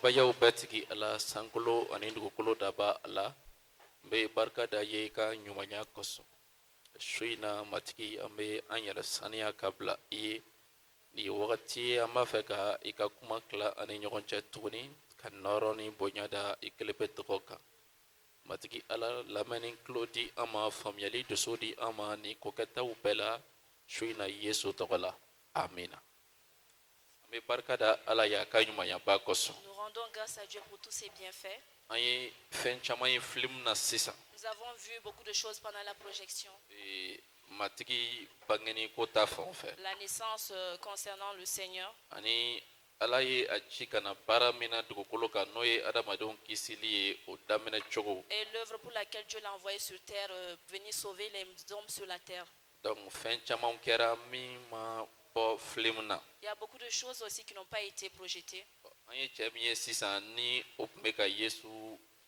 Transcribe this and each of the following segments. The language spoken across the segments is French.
Sebayaw batigi ala sankolo ani dugukolo daba ala mbe barka da ye ka ɲumanya kosɔn su in na matigi an bɛ an yɛrɛ saniya ka bila i ye nin ye wagati ye an b'a fɛ ka i ka kuma tila ani ɲɔgɔn cɛ tuguni ka nɔrɔ ni bonya da i kelen pe tɔgɔ kan matigi ala lamɛnni tulo di an ma faamuyali dusu di an ma nin kokɛtaw bɛɛ la su in na yesu tɔgɔ la amina an bɛ barika da ala ye a ka ɲumanyaba kosɔn. Nous rendons grâce à Dieu pour tous ses bienfaits. An ye fɛn caman ye film na sisan. Nous avons vu beaucoup de choses pendant la projection. Matigi bangeni ko ta fan fɛ. La naissance concernant le Seigneur. Ani ala ye a ci ka na baara min na dugukolo kan n'o ye adamadenw kisili ye o daminɛ cogo. Et l'œuvre pour laquelle Dieu l'a envoyé sur terre, venir sauver les hommes sur la terre. Donc fɛn caman kɛra min ma bɔ film na. Il y a beaucoup de choses aussi qui n'ont pas été projetées. An ye cɛ min ye sisan ni o tun bɛ ka Yesu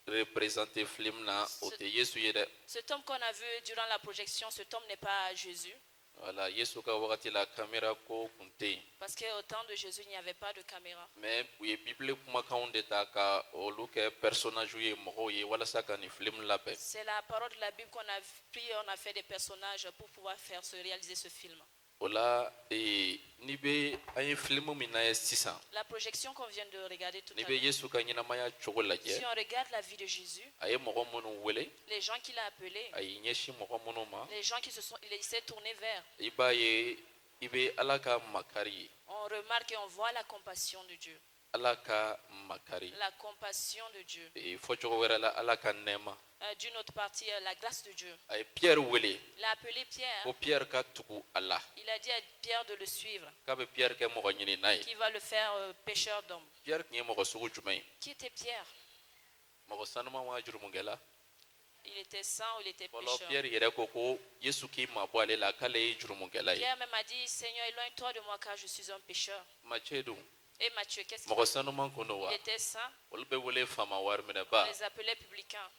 représenter film na o tɛ Yesu ye dɛ. Cet homme qu'on a vu durant la projection, cet homme n'est pas Jésus. Voilà, Yesu ka wagati la caméra ko kun tɛ yen. Parce qu'au temps de Jésus, il n'y avait pas de caméra. Mais u ye Bible kumakanw de ta ka olu kɛ personnage ye mɔgɔw ye walasa ka nin film labɛn. C'est la parole de la Bible qu'on a pris, on a fait des personnages pour pouvoir réaliser ce film. O la ni bɛ an ye film min na ye sisan. La projection qu'on vient de regarder tout à Ni bɛ l'heure. Yesu ka ɲɛnamaya cogo lajɛ. Si on regarde la vie de Jésus, A ye mɔgɔ minnu wele. les gens qu'il a appelés, A y'i ɲɛsin mɔgɔ minnu ma. les gens il s'est tourné vers, I b'a ye i bɛ Ala ka makari ye. on remarque et on voit la compassion de Dieu. Ala ka makari. La compassion de Dieu. Fɔcogo wɛrɛ la Ala ka nɛɛma. D'une autre partie, la grâce de Dieu. A ye Pierre wele. Il a appelé Pierre. Ko Pierre ka tugu a la. Il a dit à Pierre de le suivre. K'a bɛ Pierre kɛ mɔgɔ ɲini n'a ye. Qui va le faire pêcheur d'hommes. Pierre tun ye mɔgɔ sugu jumɛn ye? Qui était Pierre? Mɔgɔ sanuman wa jurumukɛla? Il était saint ou il était Fɔlɔ pécheur? Pierre yɛrɛ ko ko Yesu k'i mabɔ ale la k'ale ye jurumukɛla ye. Pierre même a dit, Seigneur, éloigne-toi de moi car je suis un pécheur. Matthieu dun? Et Matthieu, qu'est-ce qu'il Mɔgɔ sanuman kun don wa? Il était saint. Olu bɛ wele faama wari minɛ On ba. les appelait publicains.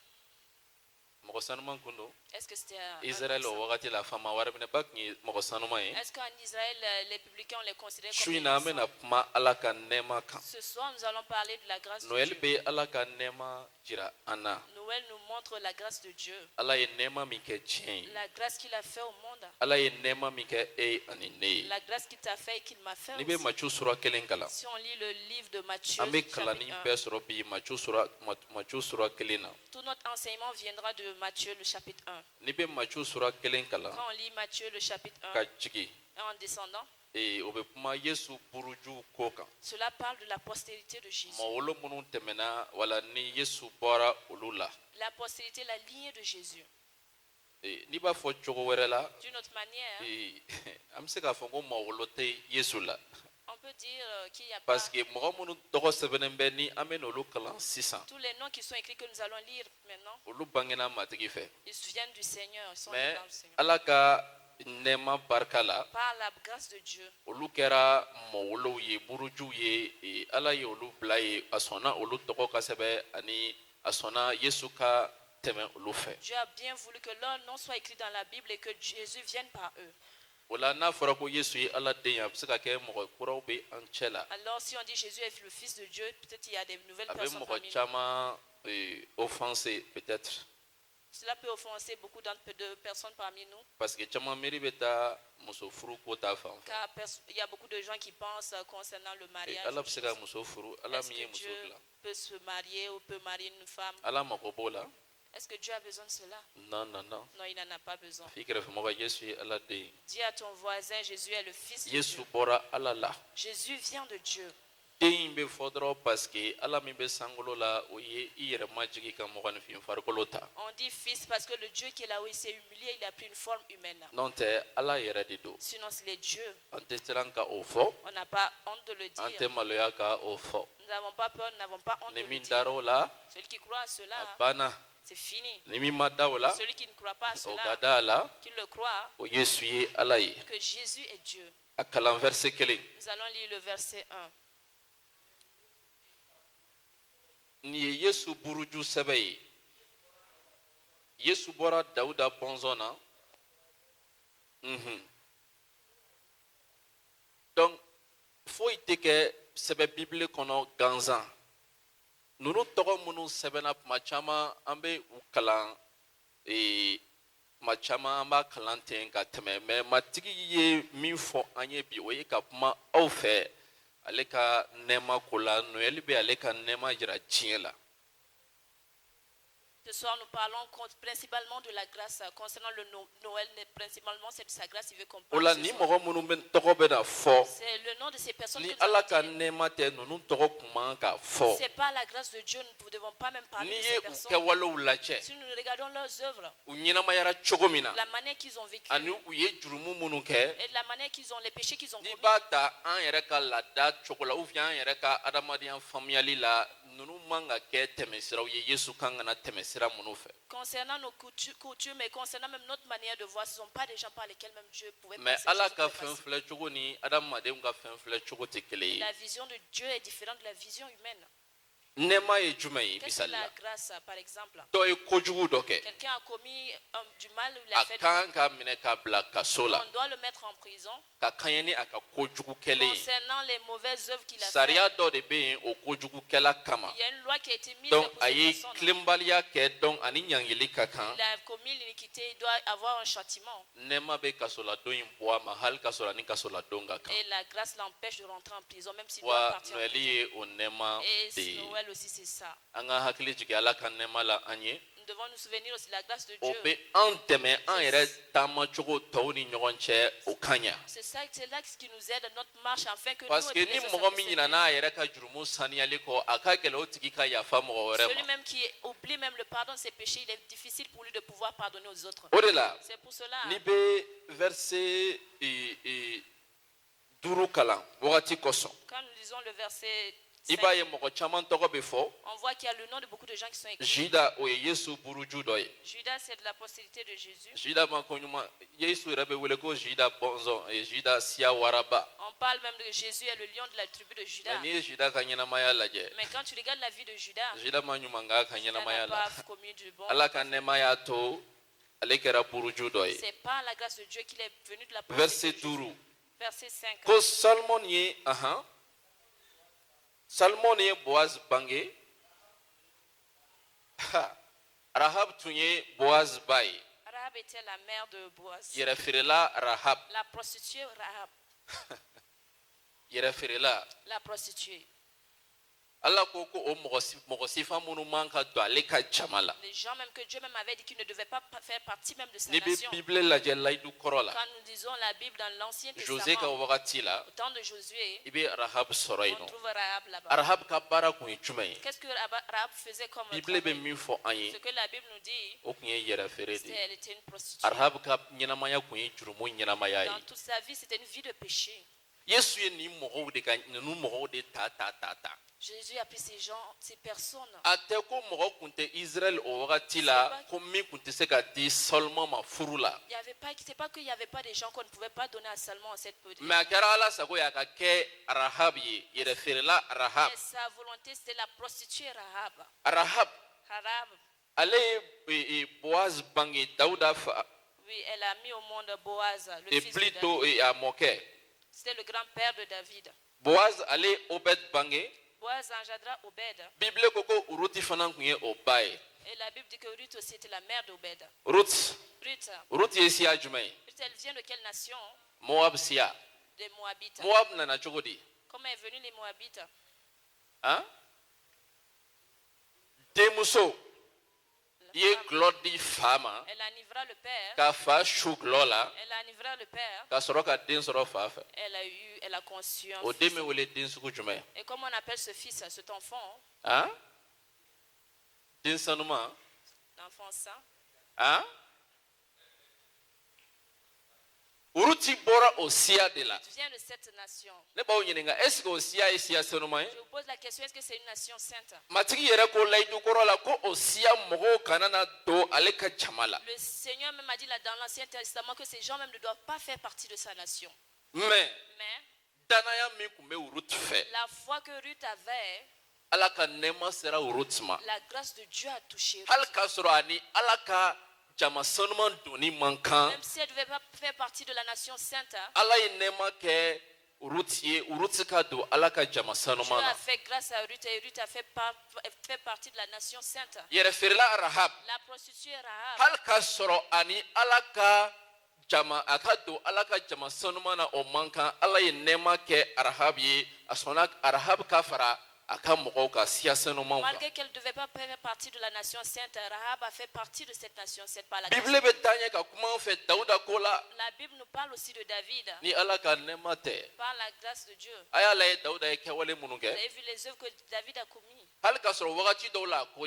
Mɔgɔ sanuman kun don? Est-ce que c'était Israël o wagati la faama wari minɛ ba tun ye mɔgɔ sanuman ye. Est-ce qu'en Israël, les publicains, on les considérait Su comme in na an des bɛna saints? kuma Ala ka nɛɛma kan. Ce soir, nous allons parler de la grâce de Noël Dieu. bɛ Ala ka nɛɛma jira an na. Noël nous montre la grâce de Dieu. Ala ye nɛɛma min kɛ diɲɛ ye. La grâce qu'il a fait au monde. Ala ye nɛɛma min kɛ e ani ne ye. La grâce qu'il t'a fait et qu'il m'a fait N'i bɛ aussi. Matthieu sura kelen kalan. Si on lit le livre de Matthieu, An bɛ chapitre kalanni 1, bɛɛ sɔrɔ bi Matthieu sura kelen na. tout notre enseignement viendra de Matthieu, le chapitre 1. N'i bɛ Matthieu sura kelen kalan Quand on lit Matthieu, le chapitre 1, ka jigin et en descendant, o bɛ kuma Yesu buruju ko kan. cela parle de la postérité de Jésus. Mɔgɔ wolo minnu tɛmɛna wala ni Yesu bɔra olu la. La postérité, la lignée de Jésus. N'i b'a fɔ cogo wɛrɛ la D'une autre manière, an bɛ se k'a fɔ ko mɔgɔ wolo tɛ Yesu la. on peut dire qu'il n'y a pas Parce que mɔgɔ minnu tɔgɔ sɛbɛnnen bɛ ni an bɛ n'olu kalan sisan tous les noms qui sont écrits que nous allons lire maintenant. olu bangena matigi fɛ. Ils viennent du Seigneur, ils sont Mais dans le Seigneur. Ala ka nɛɛma barika la Par la grâce de Dieu, olu kɛra mɔwolow ye burujuw ye Ala ye olu bila ye a sɔnna olu tɔgɔ ka sɛbɛ ani a sɔnna Yesu ka tɛmɛ olu fɛ. Dieu a bien voulu que leur nom soit écrit dans la Bible et que Jésus vienne par eux. O la n'a fɔra ko Yesu ye Ala den ye a bɛ se ka kɛ mɔgɔ kuraw bɛ an cɛ la. Alors si on dit Jésus est le Fils de Dieu, peut-être il y a des nouvelles A bɛ personnes parmi mɔgɔ nous. caman offenser peut-être Cela peut offenser beaucoup de personnes parmi nous, parce que caman miiri bɛ taa muso furu ko ta fan fɛ. car il y a beaucoup de gens qui pensent concernant le mariage. Ala bɛ se ka muso furu Ala Est-ce min ye que muso Dieu dilan. peut se marier ou peut marier une femme? Ala mago b'o la. Est-ce que Dieu a besoin de cela? Non, non, non. Non, il n'en a pas besoin. F'i kɛrɛfɛmɔgɔ Yesu ye Ala den ye. Dis à ton voisin, Jésus est le Fils de Yesu Dieu. bɔra Ala la. Jésus vient de Dieu. Den in bɛ fɔ dɔrɔn parce que Ala min bɛ sankolo la o ye i yɛrɛ majigi ka mɔgɔninfin farikolo ta. On dit Fils parce que le Dieu qui est là où il s'est humilié, il a pris une forme humaine. N'o tɛ Ala yɛrɛ de don. Sinon, c'est les dieux. An tɛ siran ka o fɔ. On n'a pas honte de le An dire. tɛ maloya ka o fɔ. Nous n'avons pas peur, nous n'avons pas honte de Ni le min dire. dar'o la Celui qui croit à a cela, banna. c'est fini. Ni min ma da o la Celui qui ne croit pas à o ka cela, da a la qu'il le croit, o Yesu ye Ala ye. que Jésus est Dieu. A kalan verset kelen. Nous allons lire le verset 1. Nin ye Yesu buruju sɛbɛ ye. Yesu bɔra Dawuda bɔnsɔn na. Donc foyi tɛ kɛ sɛbɛ Bible kɔnɔ gansan. ninnu tɔgɔ minnu sɛbɛnna kuma caman an bɛ u kalan kuma caman an b'a kalan ten ka tɛmɛ mais matigi ye min fɔ an ye bi o ye ka kuma aw fɛ ale ka nɛɛma ko la Noël bɛ ale ka nɛɛma jira diɲɛ la. Ce soir, nous parlons principalement de la grâce. Concernant le Noël, principalement, c'est de sa grâce. Il veut qu'on O parle la ce ni soir. mɔgɔ minnu bɛ tɔgɔ bɛ na fɔ C'est le nom de ces personnes ni que nous Ala allons ka dire. nɛɛma tɛ ninnu tɔgɔ kun man ka fɔ. C'est pas la grâce de Dieu, nous ne devons pas même parler N'i de ye ces u personnes. kɛwalew lajɛ Si nous regardons leurs œuvres, u ɲɛnamayara cogo min na la manière qu'ils ont vécu, ani u ye jurumu minnu kɛ et la manière qu'ils ont, les péchés qu'ils ont n'i commis, b'a ta an yɛrɛ ka laada cogo la ou bien an yɛrɛ ka adamadenya faamuyali la ninnu man ka kɛ tɛmɛsiraw ye Yesu kan ka na tɛmɛsira minnu fɛ. concernant nos coutumes et concernant même notre manière de voir, ce ne sont pas des gens par lesquels même Dieu pouvait Mais passer. Ala Jésus ka pouvait fɛn passer. filɛ cogo ni adamadenw ka fɛn filɛ cogo tɛ kelen ye. La vision de Dieu est différente de la vision humaine. Nɛɛma ye jumɛn ye Qu'est-ce que misali la la grâce, par exemple? dɔ ye kojugu dɔ kɛ Quelqu'un a commis du mal ou il a a fait du kan ka minɛ k'a bila kaso la on doit le mettre en prison. ka kaɲɛ ni a ka kojugu kɛlen ye. Concernant les mauvaises œuvres qu'il a Sariya faites, dɔ de bɛ yen o kojugukɛla kama. il y a une loi qui a été mise Donc pour a cette ye personne. tilenbaliya kɛ donc ani ɲangili ka kan. Il a commis l'iniquité, il doit avoir un châtiment. Nɛɛma bɛ kasoladon in bɔ a ma hali ka sɔrɔ ani kasoladon ka kan. Et la grâce l'empêche de rentrer en prison, même s'il doit Wa partir en Noël prison. ye o nɛɛma Et de ye. Noël aussi, c'est ça. An ka hakili jigin Ala ka nɛɛma la an ye. Nous devons nous souvenir aussi de la grâce de O Dieu. bɛ an dɛmɛ an yɛrɛ taamacogo tɔw ni ɲɔgɔn cɛ o ka ɲa. C'est ça, c'est là ce qui nous aide dans notre marche afin que Parce nous que et ni les autres mɔgɔ min puissent ɲinɛ n'a yɛrɛ ka jurumu saniyali kɔ a ka gɛlɛn o tigi ka yafa mɔgɔ wɛrɛ celui ma. même qui oublie même le pardon de ses péchés, il est difficile pour lui de pouvoir pardonner aux autres. O de la C'est pour cela, n'i bɛ verset 5 kalan wagati kosɔn quand nous lisons le verset i 5, b'a ye mɔgɔ caman tɔgɔ bɛ fɔ. on voit qu'il y a le nom de beaucoup de gens qui sont écrits. Juda o ye Yesu buruju dɔ ye. Judas, c'est de la postérité de Jésus. Juda ma ko ɲuman Yesu yɛrɛ bɛ wele ko Juda bɔnzɔn Juda siya waraba. On parle même de Jésus est le lion de la tribu de Judas. N'i ye Juda ka ɲɛnamaya lajɛ Mais quand tu regardes la vie de Judas, Juda ma ɲuman k'a ka il ɲɛnamaya n'a la. pas commis du bon. Ala ka nɛɛma y'a to ale kɛra buruju dɔ ye. C'est par la grâce de Dieu qu'il est venu de la Verset postérité de Jésus. 5 Verset 5. ko Salmon ye Salmon ye Boaz bange. Rahab tun ye Boaz ba ye. Rahab était la mère de Boaz. Yɛrɛfeerela Rahab. La prostituée Rahab. Yɛrɛfeerela La prostituée. Ala ko ko o mɔgɔ sifa minnu man ka don ale ka jama la. Les gens même que Dieu même avait dit qu'ils ne devaient pas faire partie même de sa N'i bɛ nation. Bible lajɛ layidu kɔrɔ la Quand nous lisons la Bible dans l'Ancien José ka Testament, wagati la au temps de Josué, i bɛ Rahab sɔrɔ yen on nɔ. trouve Rahab là-bas. Rahab ka baara kun ye jumɛn ye? Qu'est-ce que Rahab faisait comme Bible bɛ travail? min fɔ an ye Ce que la Bible nous dit, o kun ye yɛrɛfeere de c'est ye. qu'elle était une prostituée. Rahab ka ɲɛnamaya kun ye jurumu ɲɛnamaya Dans ye. toute sa vie, c'était une vie de péché. Yesu ye ninnu mɔgɔw de ta. Jésus a pris ces gens, ces personnes. A tɛ ko mɔgɔ kun tɛ Israël o wagati la ko min kun tɛ se ka di Salomon ma furu la. Il y avait pas, c'est pas qu'il n'y avait pas des gens qu'on ne pouvait pas donner à Salomon en cette période. Mais a kɛra Ala sago ye a ka kɛ Rahab ye yɛrɛfeerela Rahab. Mais sa volonté, c'était la prostituée Rahab. Rahab Rahab, ale ye Boaz bange Dawuda fa oui, elle a mis au monde Boaz, le et fils de plutôt David. a mɔkɛ. C'était le grand-père de David. Boaz ale Obed bange. Boaz engendra Obed. Bible ko ko Ruti fana kun ye o ba ye. Et la Bible dit que Ruth aussi était la mère d'Obed. Ruth Ruth, ye siya jumɛn ye? elle vient de quelle nation? Moab siya. Des Moabites. Moab nana cogo di? Comment est venu les Moabites? Han? Denmuso i ye gulɔ di fa ma Elle enivra le père. ka fa su gulɔ la Elle enivra le père. ka sɔrɔ ka den sɔrɔ fa fɛ. Elle a conçu un O fils. den bɛ wele den sugu jumɛn? Et comment on appelle ce fils, cet enfant? Han? Den sanuman? L'enfant saint. Han? Ruti bɔra o siya de la. Tu viens de cette nation. Ne b'aw ɲininka est-ce que o siya ye siya sanuman ye? Je vous pose la question, est-ce que c'est une nation sainte? Matigi yɛrɛ ko layidu kɔrɔ la ko o siya mɔgɔw kana na don ale ka jama la. Le Seigneur même a dit là dans l'Ancien Testament que ces gens même ne doivent pas faire partie de sa nation. Mais Mais danaya min kun bɛ Ruth fɛ la foi que Ruth avait, Ala ka nɛɛma sera Ruth ma. la grâce de Dieu a touché Ruth. Hali k'a sɔrɔ ani Ala ka jama sanuman donni man kan Même si elle ne devait pas faire partie de la nation sainte, Ala ye nɛɛma kɛ Ruth ye Ruth ka don ala ka jama Dieu sanuma a na fait grâce à Ruth et Ruth a fait partie de la nation sainte. yɛrɛ feerela Rahab La prostituée Rahab, hali k'a sɔrɔ ani ala ka jama a ka don ala ka jama sanuma na o man kan ala ye nɛɛma kɛ Rahab ye a sɔnna Rahab ka fara a ka mɔgɔw ka siya sanumaw kan malgré qu'elle ne devait pas faire partie de la nation sainte, Rahab a fait partie de cette nation sainte par la Bible grâce. bɛ taa ɲɛ ka kuma an fɛ Dawuda ko la La Bible nous parle aussi de David. ni ala ka nɛɛma tɛ Par la grâce de Dieu. a y'a lajɛ Dawuda ye kɛwale minnu Vous kɛ avez vu les œuvres que David a commises. hali k'a sɔrɔ wagati dɔw la a ko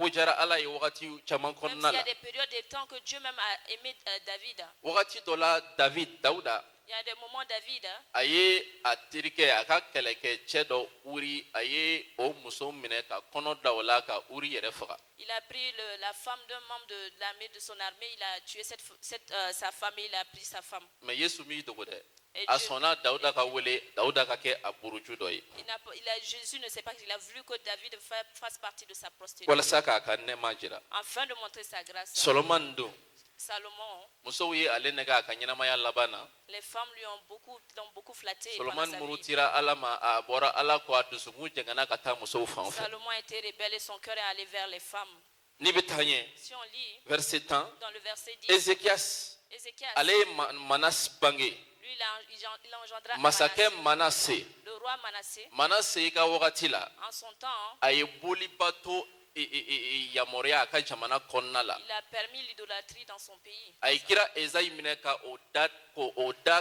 diyara ala ye wagati caman Même kɔnɔna s'il y la a des périodes de temps que Dieu même a aimé David. wagati dɔ la Dawuda Il y a des moments David, a ye a terikɛ a ka kɛlɛkɛcɛ dɔ Uri a ye o muso minɛ ka kɔnɔ da o la ka Uri yɛrɛ faga il a pris la femme d'un membre de l'armée de son armée, il a tué sa femme et il a pris sa femme. mais Yesu m'i dogo dɛ Et a Dieu- sɔnna Dawuda ka wele Dawuda ka kɛ a buruju dɔ ye Jésus ne sait pas qu'il a voulu que David fasse partie de sa prostitution. walasa k'a ka nɛɛma jira Afin de montrer sa grâce. Solomani don Salomon, musow ye ale nɛgɛ a ka ɲɛnamaya laban na les femmes l'ont beaucoup flatté. Solomani pendant sa vie. murutira ala ma a bɔra ala kɔ a dusukun jɛngɛnna ka taa musow fan fɛ Salomon a été rebelle et son cœur est allé vers les femmes. n'i bɛ taa ɲɛ Si on lit verset 10 dans le verset 10, Ézéchias Ézéchias, ale ye Manase bange lui, il engendra masakɛ Manassé. Manase Le roi Manassé, Manase ka wagati la en son temps, a ye boliba to yamaruya a ka jamana kɔnɔna la il a permis l'idolâtrie dans son pays. a ye kira Ezayi minɛ ka o da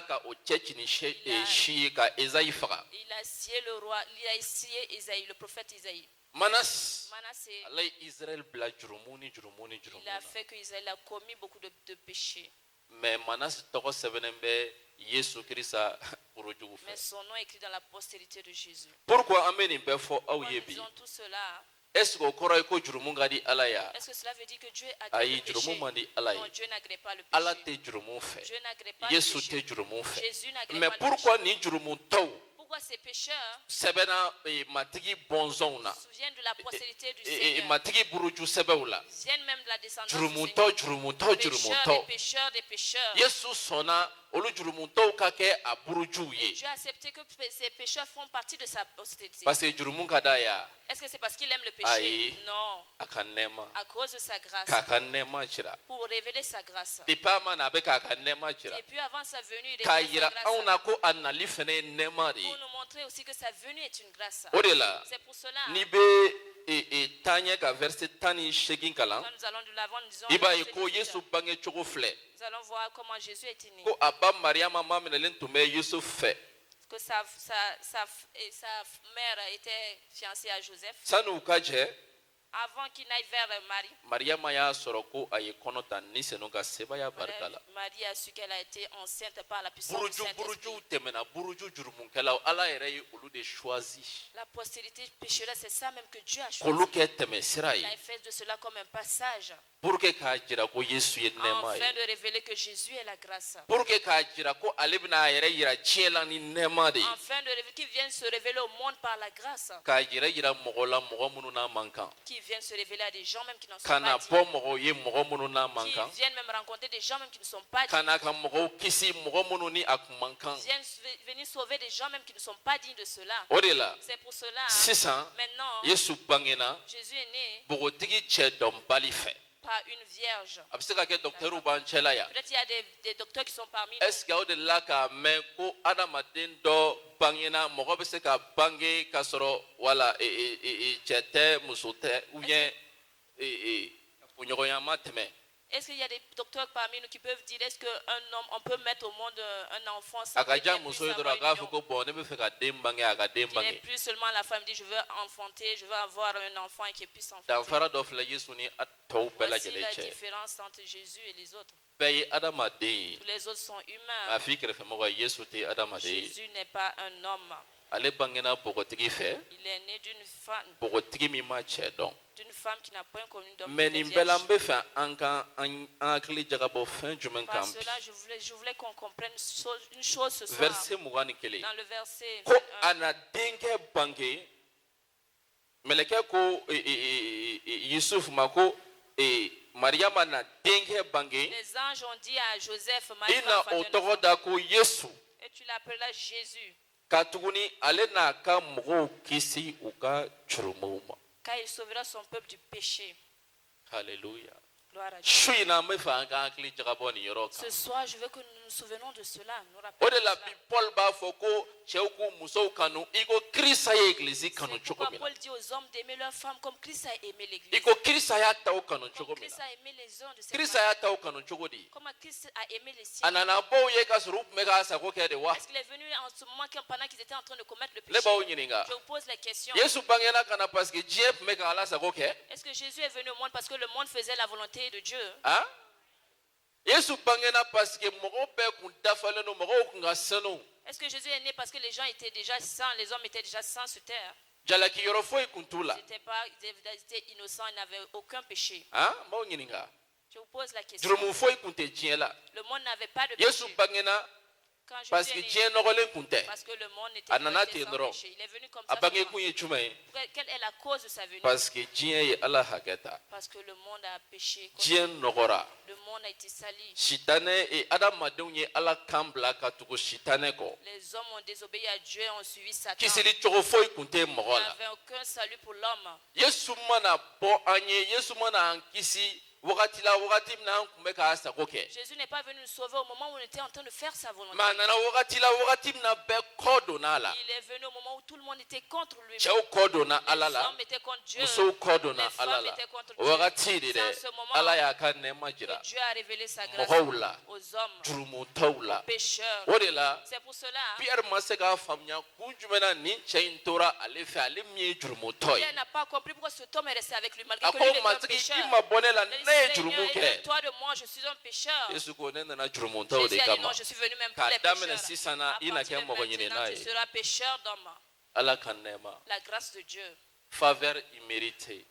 ka o cɛ cini si ye ka Ezayi faga Il a scié le roi, il a scié Isaïe, le prophète Isaïe. Manase Manassé, ala ye Israël bila jurumu ni jurumu ni jurumu il a na fait que Israël a commis beaucoup de péchés. mais Manase tɔgɔ sɛbɛnnen bɛ Yesu Kirisa burujugu Mais fɛ son nom est écrit dans la postérité de Jésus. pourquoi an bɛ nin bɛɛ fɔ aw Quand ye nous bi disons tout cela, est-ce que o kɔrɔ ye ko jurumu ka di ala ya est-ce que cela veut dire que Dieu ayi agrée le jurumu péché? man di ala Non, ye Dieu n'agrée pas le ala péché. tɛ jurumu fɛ Dieu n'agrée pas le Yesu péché. tɛ jurumu fɛ Jésus n'agrée mais pas le pourquoi péché. ni jurumu tɔw Pourquoi ces pécheurs sɛbɛnna matigi bɔnzɔnw na se souviennent de la postérité du Seigneur, matigi buruju sɛbɛw la viennent même de la descendance du jurumutɔ Seigneur. jurumutɔ Pécheurs, jurumutɔ des pécheurs. Yesu sɔnna olu jurumutɔw ka kɛ a burujuw ye Dieu a accepté que ces pécheurs font partie de sa postérité. parce que jurumu ka d'a ya Est-ce que c'est parce qu'il aime le péché? Aïe. Non, a ka nɛɛma à cause de sa grâce, k'a ka nɛɛma jira pour révéler sa grâce. depuis a ma na a bɛ k'a ka nɛɛma jira Et puis avant sa venue, il k'a révèle yira sa anw grâce. na ko a nali fɛnɛ ye nɛɛma de ye Pour nous montrer aussi que sa venue est une grâce. o de la C'est pour cela, n'i bɛ taa ɲɛ ka verset 18 kalan quand nous allons de l'avant, nous disons, i b'a ye verset ko 18, Yesu bange cogo filɛ nous allons voir comment Jésus est né. ko a ba Mariama maminɛlen tun bɛ Yusuf fɛ Que sa mère était fiancée à Joseph. sani u ka jɛ Avant qu'il n'aille vers Marie, Mariama y'a sɔrɔ ko a ye kɔnɔ ta ni senu ka sebaya barika la Marie a su qu'elle a été enceinte par la puissance du buruju Saint-Esprit. burujuw tɛmɛna buruju jurumunkɛlaw ala yɛrɛ ye olu de choisi La postérité pécheresse, c'est ça même que Dieu a choisi. k'olu kɛ tɛmɛ sira Il ye a fait de cela comme un passage, pour que k'a jira ko Yesu ye nɛɛma afin ye de révéler que Jésus est la grâce. pour que k'a jira ko ale bɛna a yɛrɛ yira diɲɛ la ni nɛɛma de ye Afin de révéler qu'il vienne se révéler au monde par la grâce. k'a yira mɔgɔ la mɔgɔ minnu n'a man kan Qui viennent se révéler à des gens même qui n'en sont ka na pas dignes. bɔ mɔgɔw ye mɔgɔ minnu n'a man Qui kan viennent même rencontrer des gens même qui ne sont pas ka dignes. na ka mɔgɔw kisi mɔgɔ minnu ni a kun man kan Viennent venir sauver des gens même qui ne sont pas dignes de cela. o de la C'est pour cela, sisan maintenant, Yesu bangena Jésus est né npogotigi cɛ dɔnbali fɛ par une vierge. a bɛ se ka kɛ dɔkitɛriw b'an cɛla yan Peut-être il y a des docteurs qui sont parmi nous. est-ce que o de la k'a mɛn ko adamaden dɔ bangena mɔgɔ bɛ se ka bange k'a sɔrɔ wala cɛ tɛ muso tɛ ou bien kunɲɔgɔnya ma tɛmɛ Est-ce qu'il y a des docteurs parmi nous qui peuvent dire est-ce qu'un homme, on peut mettre au monde un enfant sans a ka que diya quelqu'un muso puisse ye avoir dɔrɔn a k'a une fɔ union? ko bɔn ne bɛ fɛ ka den bange a ka den Il n'est bange plus seulement la femme dit je veux enfanter, je veux avoir un enfant et qu'il puisse enfanter. danfara dɔ filɛ Yesu ni a tɔw bɛɛ Voici lajɛlen la cɛ différence entre Jésus et les autres. bɛɛ ye adamaden ye Tous les autres sont a humains. f'i kɛrɛfɛmɔgɔ ye Yesu tɛ adamaden ye Jésus n'est pas un homme. ale bangena bɔgɔtigi fɛ Il est né bɔgɔtigi min ma cɛ dɔn d'une femme qui n'a point connu d'homme. mais qui est nin bɛɛ la vierge. n bɛ fɛ an ka an hakili jagabɔ fɛn jumɛn Par kan bi cela, je voulais qu'on comprenne une chose ce soir. verset 21 Dans le verset ko 21, a na denkɛ bange mɛlɛkɛ ko Yusuf ma ko Mariama na denkɛ bange les anges ont dit à Joseph, i na o tɔgɔ da ko Yesu et tu l'appelleras Jésus, ka tuguni ale n'a ka mɔgɔw kisi u ka jurumuw ma. car il sauvera son peuple du péché. Hallelujah. Gloire à Dieu. Su in na n bɛ fɛ an ka hakili jagabɔ nin yɔrɔ Ce kan. soir, je veux que nous nous souvenons de cela. Nous O rappelons de la cela. bi Paul b'a fɔ ko cɛw k'u musow kanu i ko Kirisa ye Église kanu C'est cogo pourquoi min na. Paul dit aux hommes d'aimer leurs femmes comme Christ a aimé I l'Église. ko Kirisa y'a taw kanu Comme cogo min Christ na. a aimé les uns de ses Kirisa maris. y'a taw kanu cogo di. Comment Christ a aimé les A siens. nana bɔw ye ka sɔrɔ u tun bɛ k'a sago kɛ de wa. Est-ce qu'il est venu en ce moment pendant qu'ils étaient en train de commettre le Ne péché? b'aw ɲininka. Je vous pose la question. Yesu bangena ka na parce que diɲɛ tun bɛ ka Ala sago kɛ. Est-ce que Jésus est venu au monde parce que le monde faisait la volonté de Dieu? Han? Yesu bangena parce que mɔgɔw bɛɛ kun dafalen don mɔgɔw kun ka sanu. Est-ce que Jésus est né parce que les gens étaient déjà saints, les hommes étaient déjà saints sur terre? Jalaki yɔrɔ foyi kun t'u la. Ils étaient innocents, ils n'avaient aucun péché. Han? N b'aw ɲininka. Je vous pose la question. Jurumu foyi kun tɛ diɲɛ la. Le monde n'avait pas de Yesu péché. bangena Quand Jésus parce que est né, diɲɛ nɔgɔlen kun tɛ. parce que le monde n'était A pas nana était ten sans dɔrɔn. péché. Il est venu comme A ça. bange seulement. kun ye jumɛn ye? Quelle est la cause de sa venue? Parce que diɲɛ ye Ala hakɛ ta. Parce que le monde a péché. Diɲɛ nɔgɔra. Le monde a été sali. Sitanɛ adamadenw ye Ala kan bila ka tugu sitanɛ kɔ. Les hommes ont désobéi à Dieu, ont suivi Satan. Kisili cogo foyi kun tɛ Il mɔgɔ n'y la. avait aucun salut pour l'homme. Yesu mana bɔ an ye Yesu mana an kisi wagati la wagati min na an kun bɛ k'a sago kɛ. Jésus n'est pas venu nous sauver au moment où on était en train de faire sa volonté. Mais a nana wagati la wagati min na bɛɛ kɔ donna a la. Il est venu au moment où tout le monde était contre lui. Cɛw kɔ donna Ala Les la. hommes étaient contre Dieu. Musow kɔ donna Les femmes Ala la. étaient contre O Dieu. wagati de C'est en dɛ ce moment Ala y'a ka nɛɛma que jira Dieu a révélé sa grâce mɔgɔw la aux hommes, jurumutaw la. pécheurs. O de la C'est pour cela Pierre ma se k'a faamuya kun jumɛn na nin cɛ in tora ale fɛ ale min ye jurumutɔ ye. Pierre n'a pas compris pourquoi cet homme est resté avec lui malgré A que ko lui était un matigi pécheur. i ma bɔ ne la Il a ne dit, ye Seigneur, jurumu kɛ. éloigne-toi de moi, je suis un pécheur. Yesu ko ne nana jurumutaw de Jésus a dit non, kama. je suis venu même pour K'a les daminɛ pécheurs. sisan na À i na partir kɛ de mɔgɔ ɲini maintenant, n'a tu ye. seras pécheur d'homme. Ala ka nɛɛma La grâce de Dieu, faveur immérité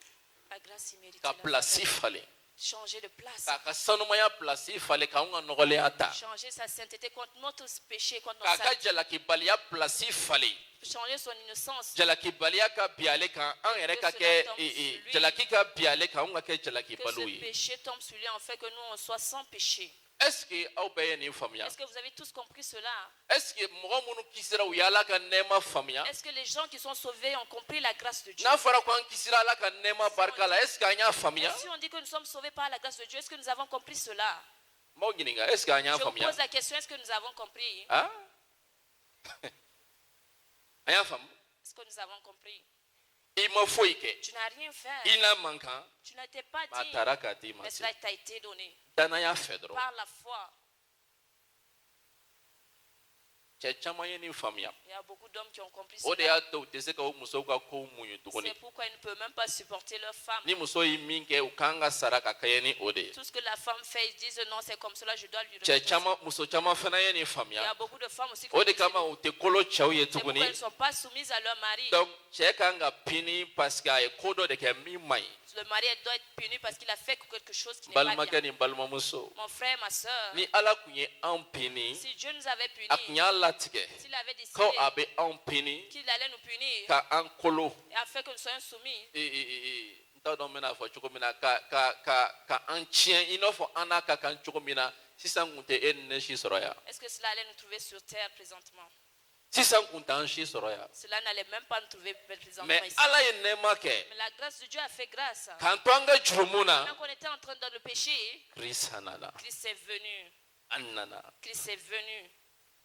la grâce imméritée, ka la pilasi faveur. falen Changer de place, k'a ka sanumaya pilasi falen k'anw ka nɔgɔlenya ta changer sa sainteté contre notre péché, contre k'a notre ka saleté, jalakibaliya pilasi falen changer son innocence. jalakibaliya ka bi ale kan an yɛrɛ ka kɛ jalaki ka bi ale kan anw ka kɛ Que jalakibaliw ce ye. péché tombe sur lui en fait que nous on soit sans péché. est ce que aw bɛɛ ye nin faamuya? Est-ce que vous avez tous compris cela? est ce que mɔgɔ minnu kisira u y'ala ka nɛɛma faamuya? Est-ce que les gens qui sont sauvés ont compris la grâce de Dieu? n'a fɔra ko an kisira ala ka nɛɛma barika la est ce que an y'a faamuya? Si on dit que nous sommes sauvés par la grâce de Dieu, est-ce que nous avons compris cela? n b'aw ɲininka est ce que an y'a Je vous faamuya? pose la question, est-ce que nous avons compris? han? an y'a faamu? Est-ce que nous avons compris? i ma foyi kɛ Tu n'as rien fait. i n'a man kan Tu n'étais pas a dit. taara k'a d'i ma Mais se cela t'a été donné danaya fɛ dɔrɔn par la foi. cɛ caman ye nin faamuya Il y a beaucoup d'hommes qui ont compris o de cela. y'a to u tɛ se ka o musow ka kow muɲu tuguni C'est pourquoi ils ne peuvent même pas supporter leur femme. ni muso ye min kɛ u kan ka sara ka kɛɲɛ ni o de ye Tout ce que la femme fait, ils disent non, c'est comme cela, je dois lui cɛ remettre. caman muso caman fana ye nin Il y a faamuya beaucoup de femmes aussi qui o de disent kama u tɛ kolo cɛw ye c'est pourquoi tuguni elles ne sont pas soumises à leur mari. donc cɛ kan ka pini parce que a ye ko dɔ de kɛ min man ɲi Le mari elle doit être puni parce qu'il a fait quelque chose qui n'est pas balimakɛ bien. ni balimamuso Mon frère, ma soeur, ni ala tun ye anw pini si Dieu nous avait a tun punis, y'a latigɛ s'il avait décidé ko a bɛ anw pini qu'il allait nous punir ka an kolo et afin que nous soyons soumis, n t'a dɔn n bɛna fɔ cogo min na ka an tiɲɛ i n'a fɔ an n'a ka kan cogo min na sisan kun tɛ e ni ne si sɔrɔ yan est-ce que cela allait nous trouver sur terre présentement? sisan kun t'an si sɔrɔ yan Cela n'allait même pas nous trouver présentement mais ici. ala ye nɛɛma kɛ Mais la grâce de Dieu a fait grâce. k'an to an ka jurumu na Quand on était en train dans le péché, kirisa nana Christ est venu. an nana Christ est venu.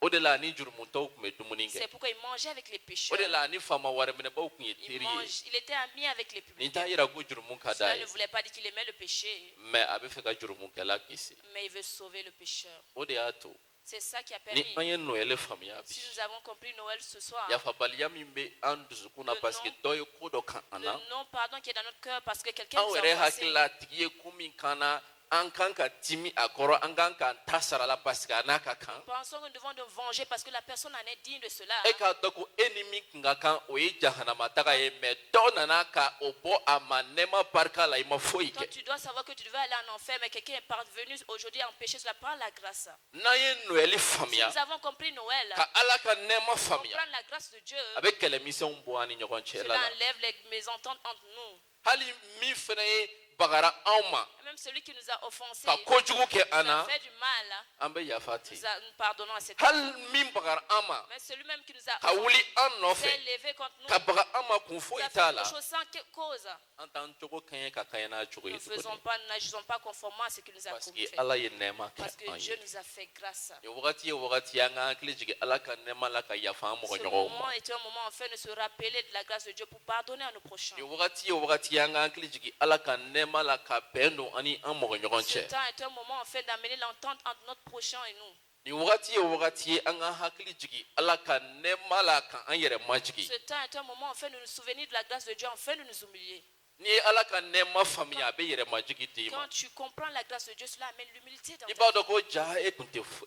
o de la ni jurumutɔw tun bɛ dumuni C'est kɛ pourquoi il mangeait avec les o pécheurs. de la ni faama wariminɛbaw tun ye teri ye Il était ami avec les nin publics. t'a yira ko jurumu ka d'a Cela ye ne voulait pas dire qu'il aimait le péché, mais a bɛ fɛ ka jurumukɛla kisi mais il veut sauver le pécheur. o de y'a to C'est ça qui a ni permis. an ye noɛlɛ faamuya bi Si nous avons compris Noël ce soir, yafabaliya min bɛ an dusukun na Le parce que nom- dɔ ye ko dɔ kan an le na non-pardon qui est dans notre cœur parce que quelqu'un anw nous a yɛrɛ offensé. hakili la a tigi ye ko min kan na an kan ka dimi a kɔrɔ an kan k'an ta sara la parce que a n'a ka kan Pensons que nous devons nous venger parce que la personne en est digne de cela. e k'a dɔn ko e ni min kun ka kan o ye jahanama taga ye mais dɔ nana ka o bɔ a ma nɛɛma barika la i ma foyi Toi, kɛ tu dois savoir que tu devais aller en enfer, mais quelqu'un est parvenu aujourd'hui à empêcher cela par la grâce. n'an ye noɛli Si faamuya nous avons compris Noël, ka ala ka nɛɛma faamuya comprendre la grâce de Dieu, a bɛ kɛlɛmisɛnw bɔ an ni ɲɔgɔn cɛ cela la enlève les mésententes entre nous. hali min fana ye bagara anw ma même celui qui nous a offensés, ka kojugu kɛ nous an na a fait du mal, an bɛ yafa ten nous pardonnons à cet hali homme. min bagara an ma Mais celui-même qui nous a ka wuli an s'est nɔfɛ levé contre nous, ka baga an ma kun nous foyi a t'a fait la des choses sans cause. an t'an cogo ka ɲi ka kaɲɛ n'a cogo ye tuguni N'agissons pas conformément à ce qu'il nous a parce commis. que ala ye nɛɛma Parce kɛ que an Dieu ye nous a fait grâce. nin wagati ye wagati ye an ka hakili jigin ala ka nɛɛma la ka yafa an Ce mɔgɔɲɔgɔnw moment ma est un moment enfin de se rappeler de la grâce de Dieu pour pardonner à nos prochains. nin wagati ye wagati ye an ka hakili jigin ala ka nɛɛma la ka bɛn don ani an mɔgɔɲɔgɔn Ce cɛ temps est un moment enfin d'amener l'entente entre notre prochain et nous. nin wagati ye wagati ye an ka hakili jigin ala ka nɛɛma la ka an yɛrɛ majigin Ce temps est un moment enfin de nous souvenir de la grâce de Dieu, enfin de nous humilier. n'i ye ala ka nɛɛma faamuya a bɛ yɛrɛ majigi d'i ma Quand tu comprends la grâce de Dieu, cela amène l'humilité dans i ta b'a vie. dɔn ko ja e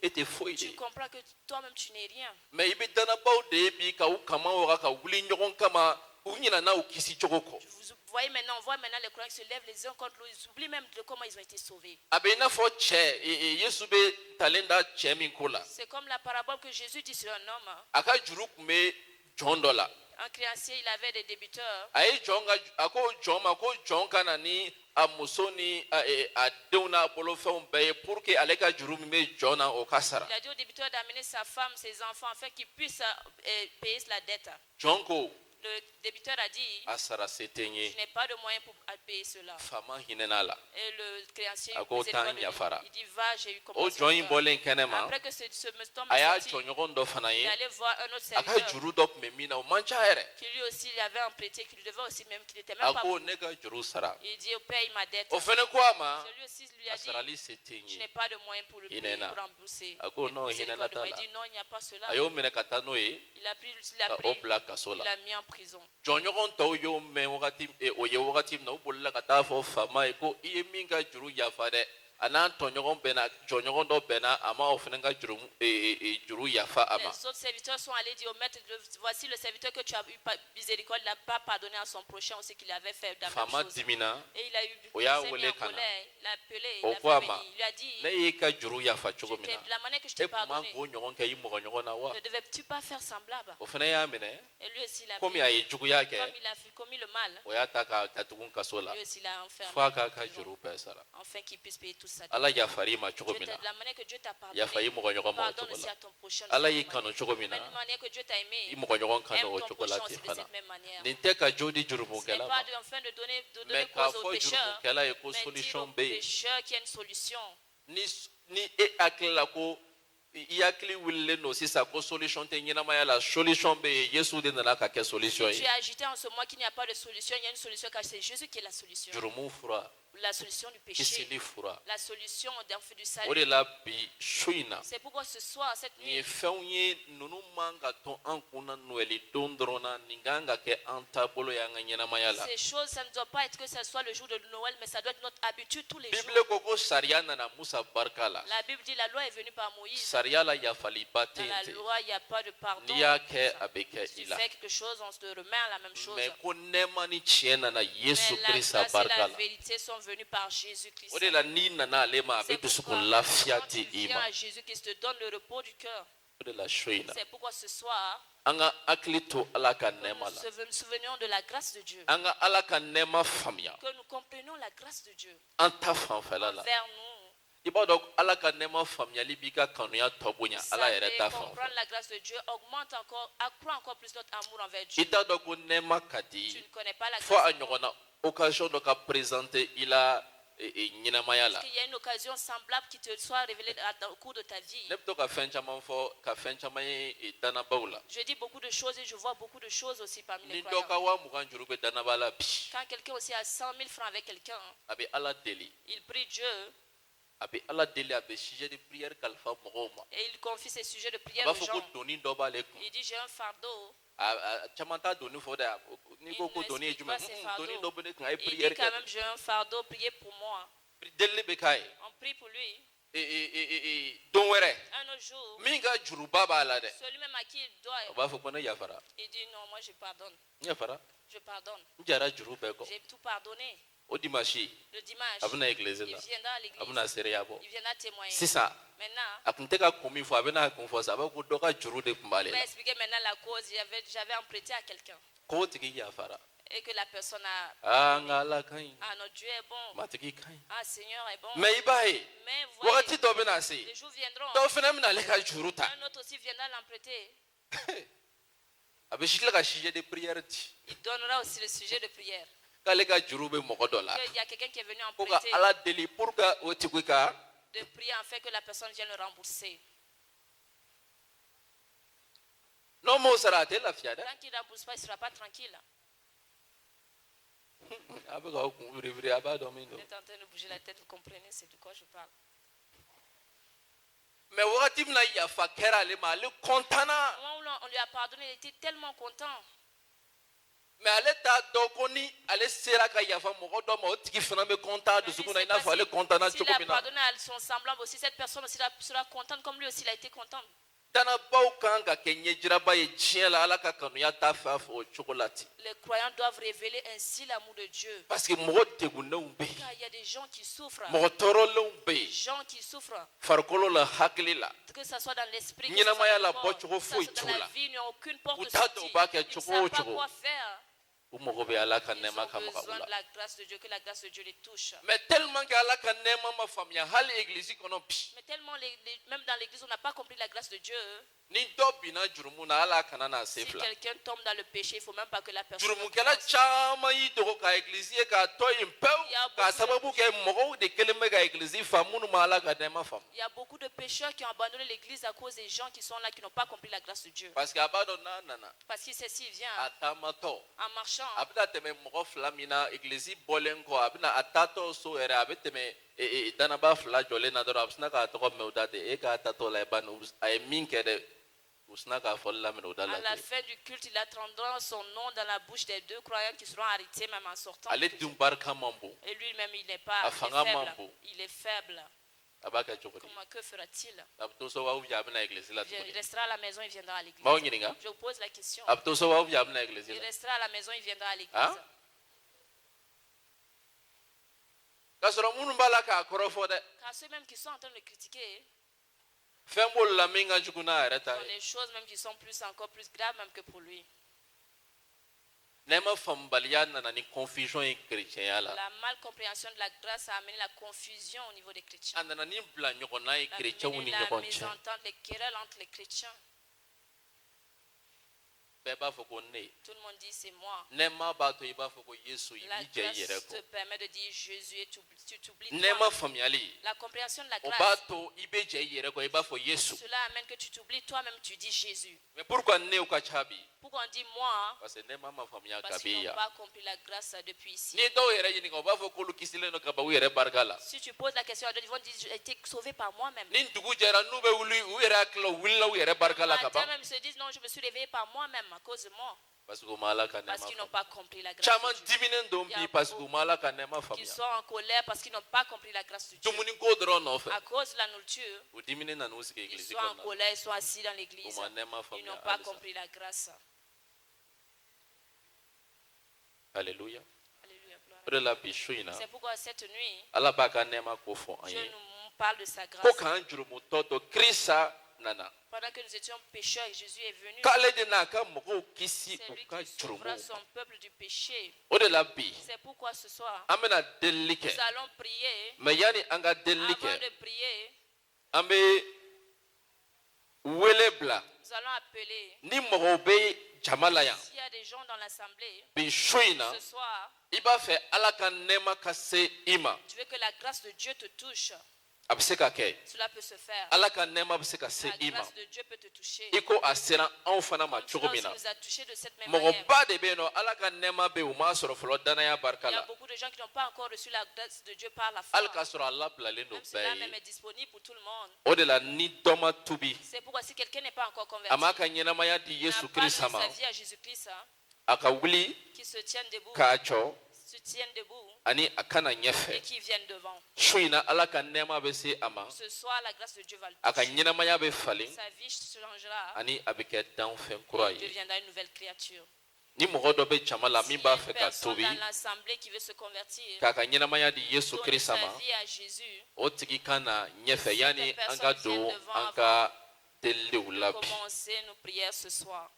tɛ foyi de Tu ye comprends que toi-même tu n'es rien. mɛ i bɛ danabaw de ye bi ka u kama waga ka wuli ɲɔgɔn kama u ɲinana u kisi cogo kɔ Vous voyez maintenant, on voit maintenant les croyants qui se lèvent les uns contre l'autre. Ils oublient même de comment ils ont été sauvés. a bɛ i n'a fɔ cɛ yesu bɛ talen da cɛ min ko la C'est comme la parabole que Jésus dit sur un homme. a ka juru tun bɛ jɔn dɔ la Un créancier, il avait des débiteurs. a ye jɔn ka a ko jɔn ma ko jɔn ka na ni a muso ni a denw n'a bolofɛnw bɛɛ ye pour que ale ka juru min bɛ jɔn na o ka sara Il a dit au débiteur d'amener sa femme, ses enfants, afin qu'ils puissent payer la dette. jɔn ko Le débiteur a dit, a sara se tɛ n ye je n'ai pas de moyens pour payer cela. faama hinɛna la Et le créancier, A ko taa n miséricordieux, yafara. il dit, va, j'ai eu o compassion. jɔn in de toi. bɔlen kɛnɛ ma Après que ce homme a y'a est sorti, jɔnɲɔgɔn dɔ fana il ye allait voir un autre a ka serviteur juru dɔ tun bɛ min na o man ca yɛrɛ qui lui aussi il avait emprunté, qui lui devait aussi même, qui n'était a même pas. ko ne ka juru sara Il dit, paye ma dette. o fana ko a ma Celui aussi lui a a dit, sarali se tɛ n je ye n'ai pas de moyens pour le payer, Hinena. pour rembourser. A ko Et non, miséricordieux, hinena t'a il la. dit, non, il n'y a pas cela. a y'o minɛ ka taa n'o ye Il a pris, ka o bila kaso il la l'a mis en prison. jɔnɲɔgɔn tɔw y'o mɛn wagati o ye wagati min na u bolila ka taa fɔ faama ye ko i ye min ka juru yafa dɛ a n'a tɔɲɔgɔn bɛnna jɔnɲɔgɔn dɔ bɛnna a ma o fana ka juru yafa a ma Les autres serviteurs sont allés dire au maître, voici le serviteur que tu as eu miséricorde, il n'a pas pardonné à son prochain aussi qu'il avait fait la même faama chose. dimina Et il a eu O y'a il s'est mis wele en ka na. colère, il a appelé, il O a ko a fait ma venir. Il lui a dit, ne y'e ka juru yafa cogo min de na la manière que je e t'ai tun man pardonné, k'o ɲɔgɔn kɛ i mɔgɔ ɲɔgɔn na wa ne devais-tu pas faire semblable? o fana y'a minɛ Et lui aussi, il a komi pris. a ye juguya Comme kɛ il a commis le mal, o y'a ta ka datugu kaso la lui aussi, il a enfermé. fo a k'a en ka prison, juru bɛɛ sara afin qu'il puisse payer tout ça. ala yafar'i ma cogo min na De la manière que Dieu t'a yafa i pardonné, mɔgɔ ɲɔgɔn ma o pardonne cogo aussi la à ton prochain. de ala cette y'i même kanu manière. cogo min De la na même manière que Dieu t'a i aimé, mɔgɔ ɲɔgɔn kanu aime o ton cogo la prochain ten aussi de fana cette même manière. nin tɛ ka jo di Ce n'est jurumokɛla ma pas enfin de donner mɛ cause k'a aux fɔ pécheurs, jurumokɛla ye ko mais dire solution aux bɛ yen pécheurs qu'il y a une solution. ni e hakili la ko i hakili wililen don sisan ko solution tɛ ɲɛnamaya la solution bɛ yen yesu de nana ka kɛ solution Tu ye es agité en ce moment qu'il n'y a pas de solution, il y a une solution car c'est Jésus qui est la solution. jurumu fura La solution du péché, kisili fura la solution du o salut. de la bi su in na C'est pourquoi ce soir, cette nin ye nuit, fɛnw ye ninnu man ka to an kunna nɔɛli don dɔrɔn na nin kan ka kɛ an taabolo y'an ka ɲɛnamaya la ces choses, ça ne doit pas être que ce soit le jour de Noël, mais ça doit être notre habitude tous les jours. bibile ko ko sariya nana musa barika la La Bible dit la loi est venue par Moïse. sariya la yafaliba tɛ Dans la yen ten loi, il n'y a pas de pardon. n'i y'a kɛ a bɛ kɛ Si tu i la fais quelque chose, on te remet à la même chose. mɛ ko nɛɛma ni tiɲɛ nana yesu Mais la kirisa grâce et barika la la vérité sont venues par Jésus-Christ. o de la n'i nana ale ma a C'est bɛ dusukun pourquoi lafiya quand di tu i viens ma à Jésus-Christ, te donne le repos du cœur. o de la su in na C'est pourquoi ce soir, an ka hakili to ala ka nous nɛɛma la nous souvenions de la grâce de Dieu. an ka ala ka nɛɛma faamuya Que nous comprenions la grâce de Dieu an ta fanfɛla la envers nous. i b'a dɔn ala ka nɛɛma faamuyali b'i ka kanuya tɔ bonya ala Savoir yɛrɛ ta fanfɛ comprendre la grâce de Dieu augmente encore, accroît encore plus notre amour envers i Dieu. t'a dɔn ko nɛɛma ka Tu di ne connais pas la fo a grâce. ɲɔgɔnna occasion dɔ ka présenter i la ɲɛnamaya la Qu'il y a une occasion semblable qui te soit révélée au cours de ta vie. ne bɛ to ka fɛn caman fɔ ka fɛn caman ye danabaw la Je dis beaucoup de choses et je vois beaucoup de choses aussi parmi les ni dɔ croyants. ka 20,000 juru bɛ danaba la bi Quand quelqu'un aussi a 100 000 francs avec quelqu'un, a bɛ ala deli il prie Dieu a bɛ ala deli a bɛ sujet de prière kalifa mɔgɔw ma et il confie ses sujets de a prière b'a aux fɔ ko gens. doni dɔ b'ale kun Il dit, j'ai un fardeau. a caman t'a doni fɔ dɛ n'i ko ko Il doni ye n'explique pas jumɛn ses doni fardeaux. dɔ bɛ ne kun a ye Il dit prière quand kɛ même, j'ai un fardeau, priez pour moi. delili bɛ k'a ye On prie pour lui. don wɛrɛ Un autre jour, min ka juruba b'a la dɛ celui même à qui il doit, o b'a fɔ ko ne yafara il dit, non, moi je pardonne. n yafara Je pardonne. n jara juru bɛɛ kɔ J'ai tout pardonné. o dimanche Le dimanche, a bɛna église il la viendra à a l'église. bɛna seereya bɔ Il viendra témoigner. sisan Maintenant, a tun tɛ ka kun min fɔ a bɛna kun fɔ sa a b'a ko dɔ ka juru de tun b'ale je la vais expliquer maintenant la cause. J'avais emprunté à quelqu'un. k'o tigi yafara et que la personne a Ah, pardonné. ngala kain. Ah, notre Dieu est bon. Matiki kain. Ah, Seigneur est bon. Mais ibaye. Mais vous voyez, Wakati do bena se. les jours viendront. Do fena mina le ka juruta. Un autre aussi viendra l'emprunter. Abeshitla ka sujet de prière ti. Il donnera aussi le sujet de prière. Kale ka jurube mogodo la. Il y a quelqu'un qui est venu Poka emprunter, ala deli pour ka otikuika. de prier en fait que la personne vienne le rembourser. No mo sarate la fiada. Tant qu'il ne rembourse pas, il ne sera pas tranquille. Abega ku vivre aba domino. Il est en train de bouger la tête, vous comprenez, c'est de quoi je parle. Mais wakati mina ya fakera le ma le kontana. Au moment où on lui a pardonné, il était tellement content. Mais ale ta dokoni ale sera ka ya fa mogodo ma otiki fena me konta de sukuna ina fa le kontana S'il a chokobina. pardonné à son semblable aussi, cette personne aussi sera contente comme lui aussi, il a été content. Dana baw kan ka kenye jiraba ye tiela ala ka kanu ya ta fa fo chokolati. Les croyants doivent révéler ainsi l'amour de Dieu. Parce que mogo tegune umbe. Car il y a des gens qui souffrent. Mogo torole umbe. Des gens qui souffrent. Farkolo la hakili la. Que ce soit dans l'esprit, que Nyina ce soit maya dans la le corps, bocho que ce foi soit dans la chula. vie, il n'y a aucune porte de Utato sortie. bake Ils ne choko savent pas choko. quoi faire. Umogo be ala ka Ils nema ont ka besoin makabula. de la grâce de Dieu, que la grâce de Dieu les touche. Mais tellement que ala ka nema ma famia hali église kono pi. Mais tellement, même dans l'église, on n'a pas compris la grâce de Dieu. Ni do bina jurumu na ala kana na Si sefla. quelqu'un tombe dans le péché, il ne faut même pas que la personne... Jurumu kala chama yi dogo ka église ka to impeu ka sababu ke mogo de keleme ka église famunu ma ala ka nema fam. Il y a beaucoup de pécheurs qui ont abandonné l'église à cause des gens qui sont là, qui n'ont pas compris la grâce de Dieu. Parce que abado na nana Parce que ceci vient atamato. en marchant. Abina teme mogo flamina église bolenko abina atato so era abeteme danaba fla jole na doro absna ka to me udade e ka atato la banu ay minke de usna ka folla me udala. À la fin du culte, il attendra son nom dans la bouche des deux croyants qui seront arrêtés même en sortant. Ale dumbar kamambo Et lui-même, il n'est pas Afanga il est faible. mambo. Il est faible. abaka chokodi. Comment que fera-t-il? Abto so wa uja abina église la. Il restera à la maison, il viendra à l'église. Mao nyininga Je vous pose la question. abto so wa uja abina église Il la. restera à la maison, il viendra à l'église. Hein? Kasoro munu bala ka korofo de Car ceux-mêmes qui sont en train de critiquer fembol la minga jukuna ereta. sont des choses même qui sont encore plus graves même que pour lui. Nema fambalia na ni confusion en chrétien ya la. La malcompréhension de la grâce a amené la confusion au niveau des chrétiens. Andana ni bla nyokona e A chrétien amené uni la nyokonche. mésentente, les querelles entre les chrétiens. Beba foko ne. Tout le monde dit c'est moi. Nema ba to iba foko Yesu La yi je grâce yere ko. te permet de dire Jésus et tu t'oublies Nema toi. famiali. La compréhension de la O grâce, ba to ibe je yere ko iba fo Yesu. cela amène que tu t'oublies toi-même, tu dis Jésus. Mais pourquoi ne o ka chabi? Pourquoi on dit moi? Parce que nema ma famia Parce qu'ils n'ont kabiya. pas compris la grâce depuis ici. Ni do yere yini ko ba foko lu kisile no ka ba yere bargala. Si tu poses la question à Dieu, ils vont dire j'ai été sauvé par moi-même. Ni ndugu jera nube uli u yere aklo willa u yere bargala ka Matin ba. même, ils se disent non, je me suis réveillé par moi-même à cause de moi. Parce que mala ka Parce nema. qu'ils n'ont pas compris la grâce Chama de Dieu. diminen Il y dombi a parce que beaucoup mala ka nema Qui famia. sont en colère parce qu'ils n'ont pas compris la grâce de Dieu. Tumuni ko dron no fe. À cause de la nourriture, U diminen na nusi ke ils église sont en ko. colère, ils sont assis dans l'église. Uma nema Ils famia. n'ont pas compris la grâce. Alléluia. Alléluia, gloire. Ore la bishuina. C'est pourquoi cette nuit, Ala baka nema ko fo Dieu anye. nous parle de sa Ko grâce. kan juru mu toto Krista nana. Pendant que nous étions pécheurs et Jésus est venu, Kale de na ka moko kisi c'est lui uka qui juru mu. sauvera son peuple du péché. Ore la bi. C'est pourquoi ce soir, Amena delike. nous allons prier. Me yani anga Avant delike. de prier, Ambe welebla. nous allons appeler. Ni moko be jamala ya. S'il y a des gens dans l'assemblée, Bishuina. ce soir, Iba fe ala ka nema ka se ima. tu veux que la grâce de Dieu te touche. Abiseka ke. Cela peut se faire. Ala ka nema abiseka se La ima. grâce de Dieu peut te toucher. Iko asera an fana ma Cela cogo aussi min na. nous a touchés de cette même Mɔgɔ manière. ba de bɛ yen nɔ ala ka nɛɛma bɛ yen u m'a sɔrɔ fɔlɔ danaya barika Il y a la beaucoup de gens qui n'ont pas encore reçu la grâce de Dieu par la foi. hali k'a sɔrɔ a labilalen don Même cela bɛɛ même ye est disponible pour tout le monde. o de la ni dɔ ma tubi C'est pourquoi si quelqu'un n'est pas encore converti, a m'a ka ɲɛnamaya di n'a Yesu pas donné Kirisa ma sa vie à Jésus-Christ, hein, a ka wuli qui se tienne debout, k'a jɔ se tienne debout ani a kana et ɲɛfɛ qui vienne devant. su in na ala ka nɛɛma bɛ se a ma Ce soir, la grâce de Dieu va le a ka toucher. ɲɛnamaya bɛ falen Sa vie changera ani a bɛ kɛ danfɛn kura et ye deviendra une nouvelle créature. ni mɔgɔ dɔ bɛ jama la S'il min y a b'a une fɛ ka personne tobi dans l'assemblée qui veut se convertir, k'a ka ɲɛnamaya di Yesu donner Kirisa sa ma vie à Jésus, o tigi ka na ɲɛfɛ yanni an ka don devant an ka deliliw la bi commencer nos prières ce soir.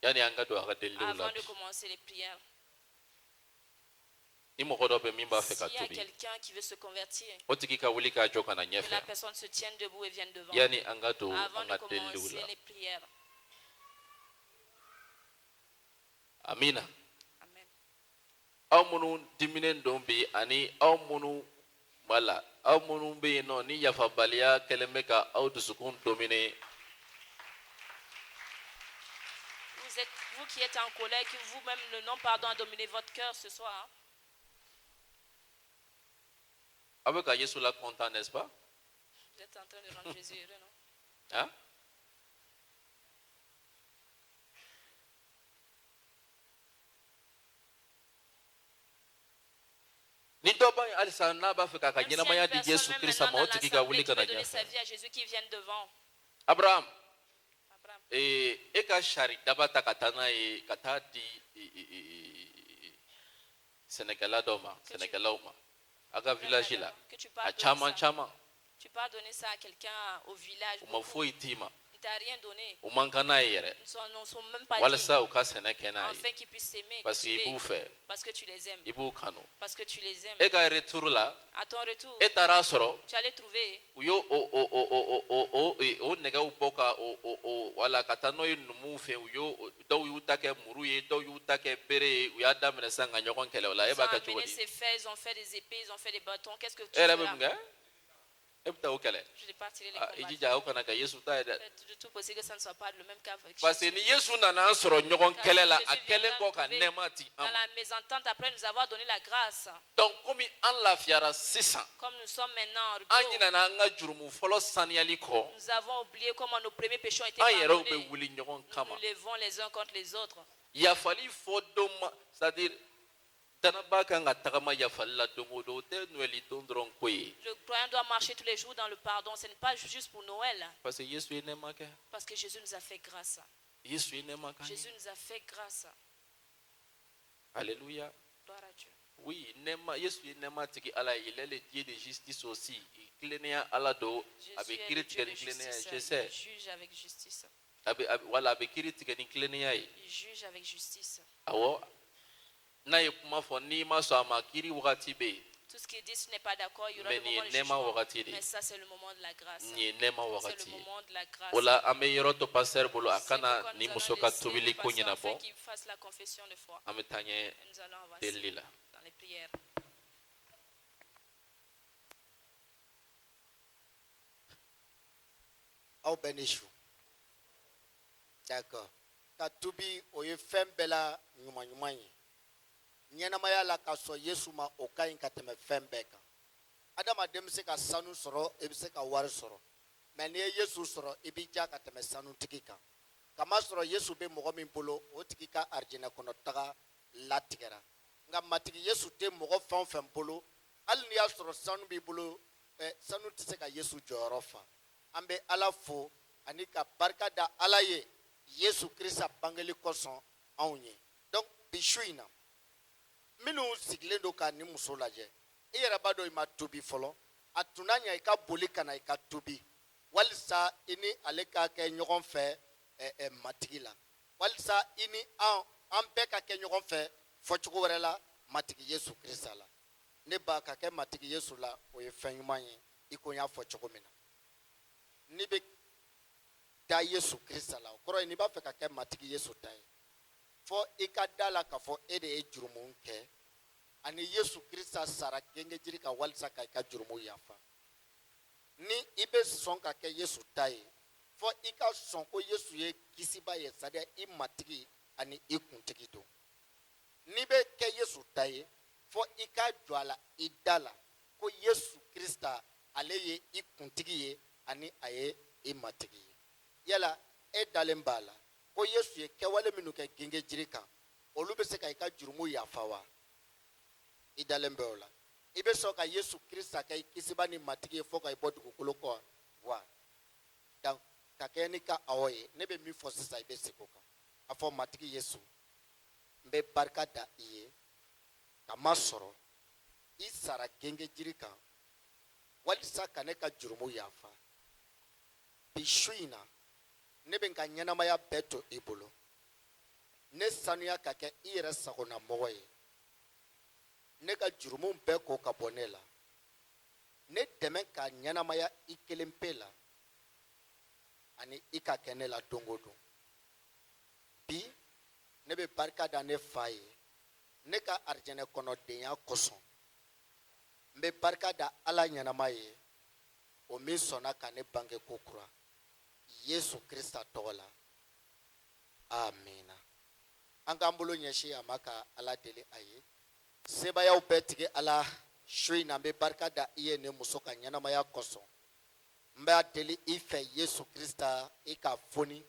yani an ka don a ka deliw la avant bi de commencer les prières. ni mɔgɔ dɔ bɛ min b'a fɛ ka S'il y a tubi quelqu'un qui veut se convertir, o tigi ka wuli k'a jɔ ka na que la ɲɛfɛ personne se tienne debout et vienne devant. yani an ka don Avant an de ka deliw commencer la les prières. amina Amen. aw minnu diminen don bi ani aw minnu wala aw minnu bɛ yen nɔ ni yafabaliya kɛlen bɛ ka aw dusukun domine Vous qui êtes en colère, que vous-même le non-pardon a dominé votre cœur ce soir. Hein? aw bɛ ka Yesu la content n'est-ce pas Vous êtes en train de rendre Jésus heureux, non? hein ni dɔ b'a ye halisa n'a b'a fɛ k'a ka Même si y a ɲɛnamaya une di personne Yesu même Kirista maintenant ma o dans tigi ka wuli l'assemblée qui ka na veut donner sa ɲɛfɛ vie à Jésus qui vienne devant. Abraham Abraham, e ka sari daba ta ka taa n'a ye ka taa di sɛnɛkɛla dɔw ma sɛnɛkɛlaw ma a ka village la que tu a pars caman donner ça. caman Tu pars donner ça à quelqu'un au village. u ma beaucoup. foyi t'i ma Il t'a rien donné. u man kan n'a ye yɛrɛ Ils ne sont même pas dit. walasa u ka sɛnɛ kɛ n'a ye Enfin qu'ils puissent s'aimer. parce que i b'u fɛ Parce que tu les aimes. i b'u kanu Parce que tu les aimes. e ka retour la À ton retour, e taara sɔrɔ tu allais trouver. u y'o o nɛgɛw bɔ ka wala ka taa n'o ye numuw fɛ u y'o dɔw y'u ta kɛ muru ye dɔw y'u ta kɛ bere ye u y'a daminɛ sisan ka ɲɔgɔn kɛlɛ o la e Ils b'a ont kɛ cogo amené di ses fers, ils ont fait des épées, ils ont fait des bâtons. Qu'est-ce que tu e yɛrɛ fais bɛ là? mun kɛ e bɛ taa o kɛlɛ Je vais partir les i combats. jija o kana kɛ Yesu ta ye dɛ De tout possible que ça ne soit pas le même cas avec parce que Jésus. ni Yesu nana an sɔrɔ ɲɔgɔn kɛlɛ la a kɛlen kɔ ka nɛɛma di an Dans ma la mésentente, après nous avoir donné la grâce, donc komi an lafiyara sisan comme nous sommes maintenant en an repos, ɲinana an ka jurumu fɔlɔ saniyali kɔ nous avons oublié comment nos premiers péchés ont été an yɛrɛw bɛ pardonnés. wuli ɲɔgɔn Nous kama nous levons les uns contre les autres. yafali fɔ don ma c'est à dire danaba kan ka tagama yafali la don o don o tɛ noɛli don dɔrɔn ko ye Le croyant doit marcher tous les jours dans le pardon. Ce n'est pas juste pour Noël, parce que Yesu ye nɛɛma kɛ parce que Jésus nous a fait grâce. Yesu ye nɛɛma k'an ye Jésus nous a fait grâce. alléluia Gloire à Dieu. oui nɛɛma Yesu ye nɛɛma tigi Ala ye il est le Dieu de justice aussi tilennenya Ala don a Jésus bɛ est kiiri le Dieu tigɛ de ni tilennenya ye je justice. sais Il juge avec justice. wala a bɛ kiiri tigɛ ni tilennenya ye Il juge avec justice. awɔ n'a ye kuma fɔ n'i ma sɔn a ma kiiri wagati bɛ yen Tout ce qu'il dit, ce n'est pas d'accord. Il y aura Mais le moment du ni nɛɛma jugement. wagati de Mais ça, c'est le moment de la grâce. nin ye nɛɛma C'est wagati le ye moment de la grâce. o la an bɛ yɔrɔ to pasteur bolo a C'est kana pourquoi ni nous muso allons ka laisser tobili le ko pasteur afin ɲɛnabɔ qu'il fasse la confession de foi. an bɛ taa ɲɛ Et nous allons avancer delili la dans les prières. aw bɛɛ ni su d'accord ka tubi o ye fɛn bɛɛ la ɲuman ye ɲɛnamaya la ka sɔn Yesu ma o ka ɲi ka tɛmɛ fɛn bɛɛ kan adamaden bɛ se ka sanu sɔrɔ i bɛ se ka wari sɔrɔ mais n'i ye Yesu sɔrɔ i b'i ja ka tɛmɛ sanutigi kan kamasɔrɔ Yesu bɛ mɔgɔ min bolo o tigi ka arijinɛ kɔnɔ taga latigɛra nka matigi Yesu tɛ mɔgɔ fɛn o fɛn bolo hali n'i y'a sɔrɔ sanu b'i bolo sanu tɛ se ka Yesu jɔyɔrɔ fa an bɛ Ala fo ani ka barika da Ala ye Yesu Kirista bangeli kosɔn anw ye donc bi su in na minnu sigilen don ka nin muso lajɛ i yɛrɛ b'a dɔn i ma tubi fɔlɔ a tun n'a ɲɛ i ka boli ka na i ka tubi walisa i ni ale ka kɛ ɲɔgɔn fɛ matigi la walisa i ni an bɛɛ ka kɛ ɲɔgɔn fɛ fɔcogo wɛrɛ la matigi Yesu Kirista la ne ba ka kɛ matigi Yesu la o ye fɛn ɲuman ye i ko n y'a fɔ cogo min na n'i bɛ da Yesu Kirista la o kɔrɔ ye n'i b'a fɛ ka kɛ matigi Yesu ta ye fɔ i ka da la k'a fɔ e de ye jurumu kɛ ani Yesu Kirista sara gengejiri kan walisa ka i ka jurumu yafa ni i bɛ sɔn ka kɛ Yesu ta ye fɔ i ka sɔn ko Yesu ye kisiba ye c'est-à-dire i matigi ani i kuntigi don n'i bɛ kɛ Yesu ta ye fɔ i ka jɔ a la i da la ko Yesu Kirista ale ye i kuntigi ye ani a ye i matigi ye yala e dalen b'a la ko Yesu ye kɛwale minnu kɛ gengejiri kan olu bɛ se ka i ka jurumu yafa wa i dalen bɛ o la i bɛ sɔn ka Yesu Kirista kɛ i kisiba ni matigi ye fɔ ka i bɔ dugukolo kɔ wa donc ka kɛ n'i ka awɔ ye ne bɛ min fɔ sisan i bɛ segin o kan a fɔ matigi Yesu n bɛ barika da i ye ka masɔrɔ i sara gengejiri kan walisa ka ne ka jurumu yafa bi su in na ne bɛ n ka ɲɛnamaya bɛɛ to i bolo ne sanuya ka kɛ I yɛrɛ sagona mɔgɔ ye ne ka jurumu bɛɛ ko ka bɔ ne la ne dɛmɛ ka ɲɛnamaya I kelen pe la ani I ka kɛ ne la don o don bi ne bɛ barika da ne fa ye ne ka arijɛnɛ kɔnɔdenya kosɔn n bɛ barika da Ala ɲɛnama ye o min sɔnna ka ne bange ko kura Yesu Krista tɔgɔ la amina an k'an bolo ɲɛsin a ma ka Ala deli a ye sebayaw bɛɛ tigɛ Ala su in na n bɛ barika da I ye ne muso ka ɲɛnamaya kosɔn n b'a deli I fɛ Yesu Krista I ka foni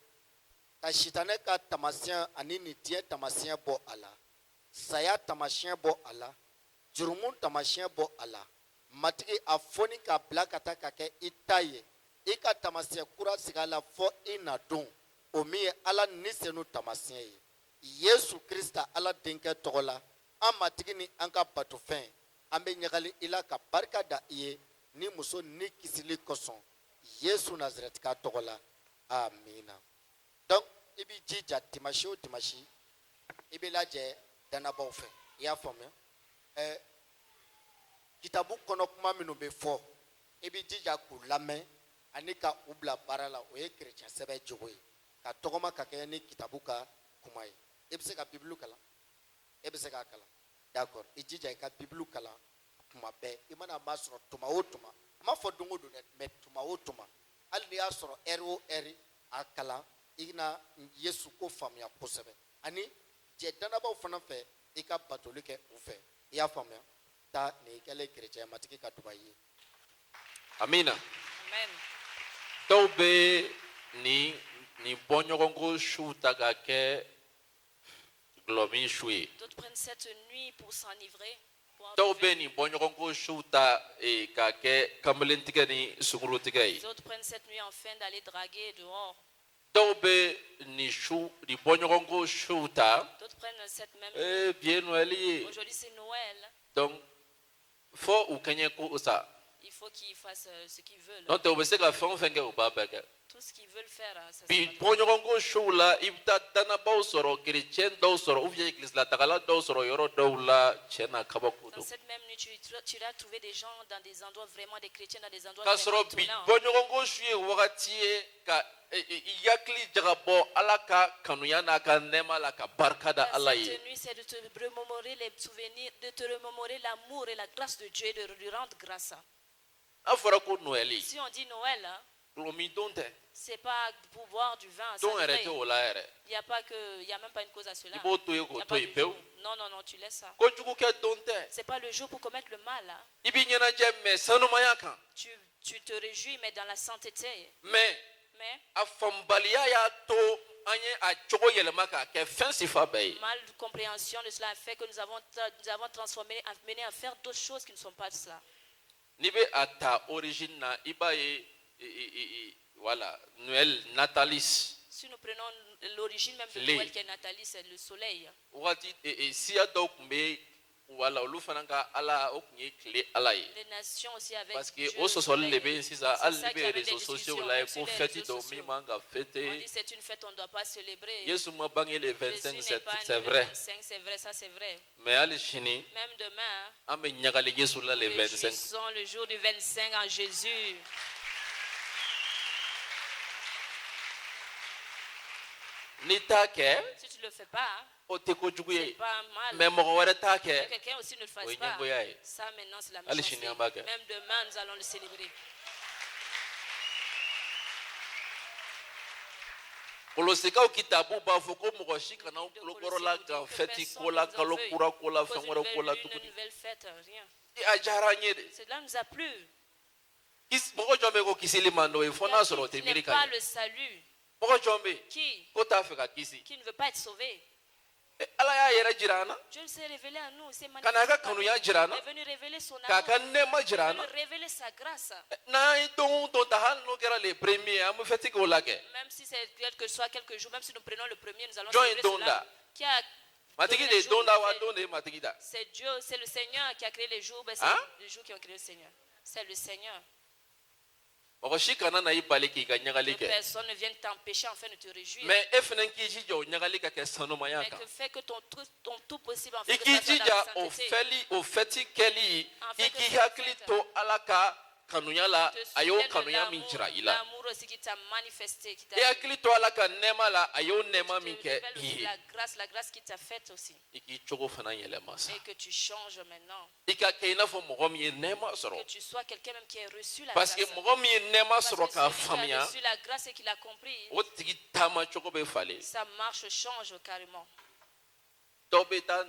ka sitanɛ ka tamasiyɛn ani nin diɲɛ tamasiyɛn bɔ a la saya tamasiyɛn bɔ a la jurumu tamasiyɛn bɔ a la matigi a foni ka bila ka taa ka kɛ I ta ye I ka tamasiyɛn kura sigi a la fɔ I na don o min ye Ala ni senu tamasiyɛn ye Yesu Krista Ala denkɛ tɔgɔ la an matigi ni an ka batofɛn an bɛ ɲagali I la ka barika da I ye ni muso ni kisili kosɔn Yesu Nazarɛtika tɔgɔ la amina donc I b'i jija dimanche o dimanche I bɛ lajɛ danabaw fɛ I y'a faamuya kitabu kɔnɔ kuma minnu bɛ fɔ I b'i jija k'u lamɛn ani ka u bila baara la o ye chrétien sɛbɛn jogo ye ka tɔgɔma ka kɛ ni kitabu ka kuma ye I bɛ se ka bibiliw kalan e bɛ se k'a kalan d'accord I jija I ka bibiliw kalan tuma bɛɛ I mana maa sɔrɔ tuma o tuma n m'a fɔ don o don dɛ mais tuma o tuma hali n'i y'a sɔrɔ heure o heure a kalan I na Yesu ko faamuya kosɛbɛ ani jɛ danabaw fana fɛ I ka batoli kɛ u fɛ I y'a faamuya taa nin I kɛlen chrétien matigi ka duba I ye amina Amen. dɔw bɛ nin bɔɲɔgɔnko su ta ka kɛ gulɔmin su ye D'autres prennent cette nuit pour s'enivrer. dɔw bɛ nin bɔɲɔgɔnko su ta ka kɛ kamelentigɛ ni sunkurutigɛ ye D'autres prennent cette nuit enfin d'aller draguer dehors. dɔw bɛ nin bɔɲɔgɔnko su ta D'autres prennent cette même nuit. bi ye Noël ye Aujourd'hui c'est Noël. donc fɔ u kɛɲɛ ko sa Il faut qu'ils fassent ce qu'ils veulent. n'o tɛ u bɛ se ka fɛn o fɛn kɛ u b'a bɛɛ kɛ Tout ce qu'ils veulent faire. Ça bi sera bien. bɔɲɔgɔnko suw la I bɛ taa danabaw sɔrɔ chrétien dɔw sɔrɔ ou bien église-latagala dɔw sɔrɔ yɔrɔ dɔw la tiɲɛ na kabako Dans don cette même nuit, tu iras trouver des gens dans des endroits vraiment, des chrétiens dans des endroits k'a vraiment sɔrɔ bi étonnants. bɔɲɔgɔnko su ye wagati ye ka I yakili jagabɔ Ala ka kanuya n'a ka nɛɛma la ka barika da Ala ye Cette nuit, c'est de te remémorer les souvenirs, de te remémorer l'amour et la grâce de Dieu et de lui rendre grâce. n'a fɔra ko Noël Si on dit Noël, hein, gulɔmin tɛ c'est pas pour boire du vin. don c'est yɛrɛ vrai. tɛ o la yɛrɛ Il y a même pas une cause à cela. I b'o to yen Il y k'o a to pas yen de pewu jour. Non, non, non, tu laisses ça. kojugukɛ don tɛ C'est pas le jour pour commettre le mal. Hein. I b'i ɲɛnajɛ mɛ sanumaya kan Tu te réjouis, mais dans la sainteté. mɛ Mais a fanbaliya y'a to an ye a cogo yɛlɛma k'a kɛ fɛn sifa bɛɛ ye mal de compréhension de cela a fait que nous avons transformé, amené à faire d'autres choses qui ne sont pas cela. n'i bɛ a ta origine na I b'a ye voilà Noël natalis Si nous prenons l'origine même de Les- Noël qui est Nathalie, c'est le soleil. wagati siya dɔw tun bɛ voilà olu fana ka Ala o tun ye tile Ala ye Les nations aussi avec parce que Dieu, o le sɔsɔli de soleil. bɛ yen sisan C'est hali ça n'i qui bɛ amène des réseaux discussions, sociaux la même ye sur ko les fête réseaux dɔ sociaux. min man ka On fête dit c'est une fête, on ne doit pas célébrer. Yesu ma bange le 25 Jésus n'est pas né c'est le vrai 25, c'est vrai, ça c'est vrai. mais hali sini Même demain, an bɛ ɲagali Yesu la le 25 réjouissons le jour du 25 en Jésus. n'i t'a kɛ Si tu ne le fais pas, o tɛ kojugu c'est ye pas mal. mais mɔgɔ wɛrɛ t'a Que kɛ quelqu'un aussi ne le fasse Oui, pas. Nyangoya ye. Ça maintenant c'est la Allez, Chini, méchanceté. en bas, que- Même demain nous allons le célébrer. Kolosikaw kitabu b'a fɔ ko mɔgɔ si kana kulokɔrɔla kan fɛti ko la kalo kura ko la fɛn wɛrɛ ko la Une tuguni nouvelle fête, rien. a diyara n ye de Cela nous a plu. mɔgɔ jɔn bɛ ko kisili man d'o ye fo n'a sɔrɔ o tɛ Qui miiri n'aime ka pas ɲɛ le salut. mɔgɔ jɔn bɛ yen Qui ko t'a fɛ ka kisi ne veut pas être sauvé. Ala y'a yɛrɛ jira an na Dieu s'est révélé à nous. C'est ka n'a ka kanuya jira an Il na est venu révéler son k'a amour. ka nɛɛma Il jira est an na venu révéler sa grâce. n'an ye don o don ta hali n'o kɛra le premier ye an bɛ fɛti k'o la kɛ Même si c'est quel que soit quelques jours, même si nous prenons le premier, nous allons Jɔn ye célébrer don cela. da Qui a matigi donné de les ye don jours? da wa don de ye matigi da C'est Dieu, c'est le Seigneur qui a créé les jours. Ben, c'est Hein? les jours qui ont créé le Seigneur. C'est le Seigneur. mɔgɔ si kana na i bali k'i ka ɲagali Que kɛ personne ne vienne t'empêcher enfin de te réjouir. mais e fana k'i jija o ɲagali ka kɛ sanumaya Mais kan que fait que ton tout possible en i fait que k'i ça soit dans jija la o sainteté. fɛti kɛli En i fait, que k'i cette hakili fête to ala ka kanuya la te a y'o souvienne de kanuya min jira i la l'amour aussi qui t'a manifesté, qui t'a i hakili to ala ka nɛɛma la a y'o nɛɛma te min kɛ révèle i aussi ye la grâce qui t'a faite aussi. i k'i cogo fana yɛlɛma sa Et que tu changes maintenant. i ka kɛ i n'a fɔ mɔgɔ min ye nɛɛma Que sɔrɔ tu sois quelqu'un même qui a reçu la parce grâce. que mɔgɔ min ye nɛɛma Parce sɔrɔ que k'a celui qui a faamuya reçu la grâce et qui l'a compris, o tigi taama cogo bɛ falen sa marche change carrément. dɔw bɛ taa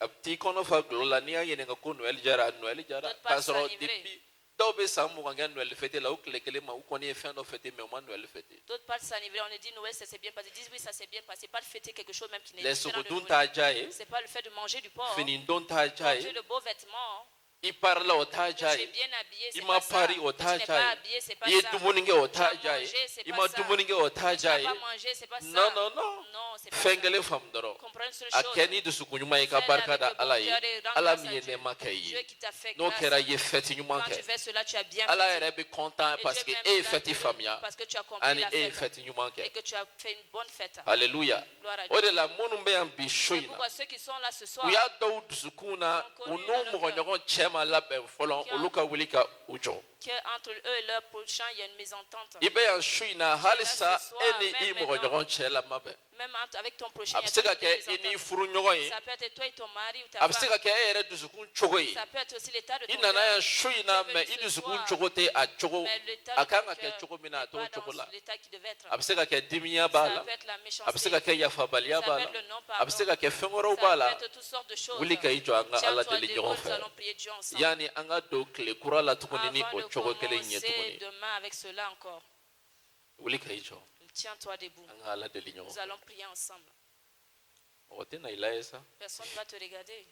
a bɛ t'i kɔnɔ fa gulo la n'i y'a ɲininka ko Noël jara k'a sɔrɔ depuis dɔw bɛ san 20 kɛ Noël fête la o tile kelen ma u kɔni ye fɛn dɔ fêter mais u ma Noël fêter D'autres partent s'enivrer, on a dit Noël ça s'est bien passé. Ils disent oui ça s'est bien passé. Pas de fêter quelque chose même qui n'est les différent de sogodun Noël. t'a diya ye C'est pas le fait de manger du porc, fini don t'a diya manger ye de beaux vêtements. i parila o t'a Que diya tu es ye bien habillé, i c'est ma pas ça. pari Que o tu t'a n'es diya pas ye habillé, c'est pas i ye ça. dumuni kɛ o Tu t'a as diya ye mangé, c'est i pas ma ça. dumuni kɛ o t'a Que tu diya n'as pas ye mangé, c'est pas ça. non non non Non, c'est pas fɛn ça. kelen faamu dɔrɔn Comprends une seule a chose. kɛ ni dusukun ɲuman ye i ka Fais-le barika avec da le bon ala ye cœur et rends ala grâce min à ye Dieu. nɛɛma kɛ i Dieu ye qui t'a fait n'o grâce. kɛra i ye fɛti ɲuman Quand tu kɛ fais cela, tu as bien ala fait. yɛrɛ bɛ content Et parce que Dieu e ye même fɛti va faamuya parce que tu as compris ani la e ye fête. fɛti ɲuman kɛ Et que tu as fait une bonne fête. Alléluia. Gloire à O Dieu. de la minnu bɛ yan bi so C'est in na pourquoi ceux qui sont là ce soir, u y'a dɔw dusukun na u n'u mɔgɔɲɔgɔn cɛ ma labɛn fɔlɔ olu ka wuli ka u jɔ qu'entre eux et leur prochain, il y a une mésentente. i bɛ yan so in na halisa e ni i mɔgɔɲɔgɔn cɛ lamabɛn Même avec ton prochain, a il y bɛ a se ka toujours des kɛ i n'i mésententes. furuɲɔgɔn ye Ça peut être toi et ton mari ou ta a bɛ se femme. ka kɛ e yɛrɛ dusukun cogo ye Ça peut être aussi l'état de i ton nana cœur. yan so in na mɛ i dusukun cogo tɛ a cogo Mais l'état a de kan ton ka cœur kɛ cogo min na a n'est t'o pas cogo la dans l'état qui devait être. a bɛ se ka kɛ dimiya b'a Ça la peut être la a bɛ se méchanceté. ka kɛ yafabaliya Ça b'a peut la être le non a bɛ se pardon. ka kɛ fɛn wɛrɛw Ça b'a peut la être toutes sortes de choses. wuli ka i jɔ an ka ala Tiens-toi deli debout, ɲɔgɔn nous fɛ allons prier Dieu ensemble. yanni an ka don tile kura la tuguni ni Avant o de cogo kelen in ye commencer tuguni demain avec cela encore, wuli ka i jɔ tiens-toi debout. an ka ala deli ɲɔgɔn Nous fɛ allons prier ensemble. mɔgɔ tɛ na i layɛ sa Personne ne va te regarder.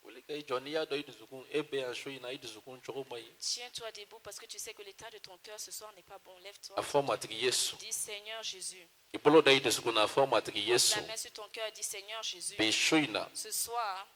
wuli ka i jɔ n'i y'a dɔn i dusukun e bɛ yan so in na i dusukun cogo ma ɲi Tiens-toi debout parce que tu sais que l'état de ton cœur ce soir n'est pas bon. Lève-toi. a fɔ matigi yesu Dis Seigneur Jésus. i bolo da i dusukun na a fɔ matigi yesu La main sur ton cœur, dis Seigneur Jésus. bi so in na Ce soir,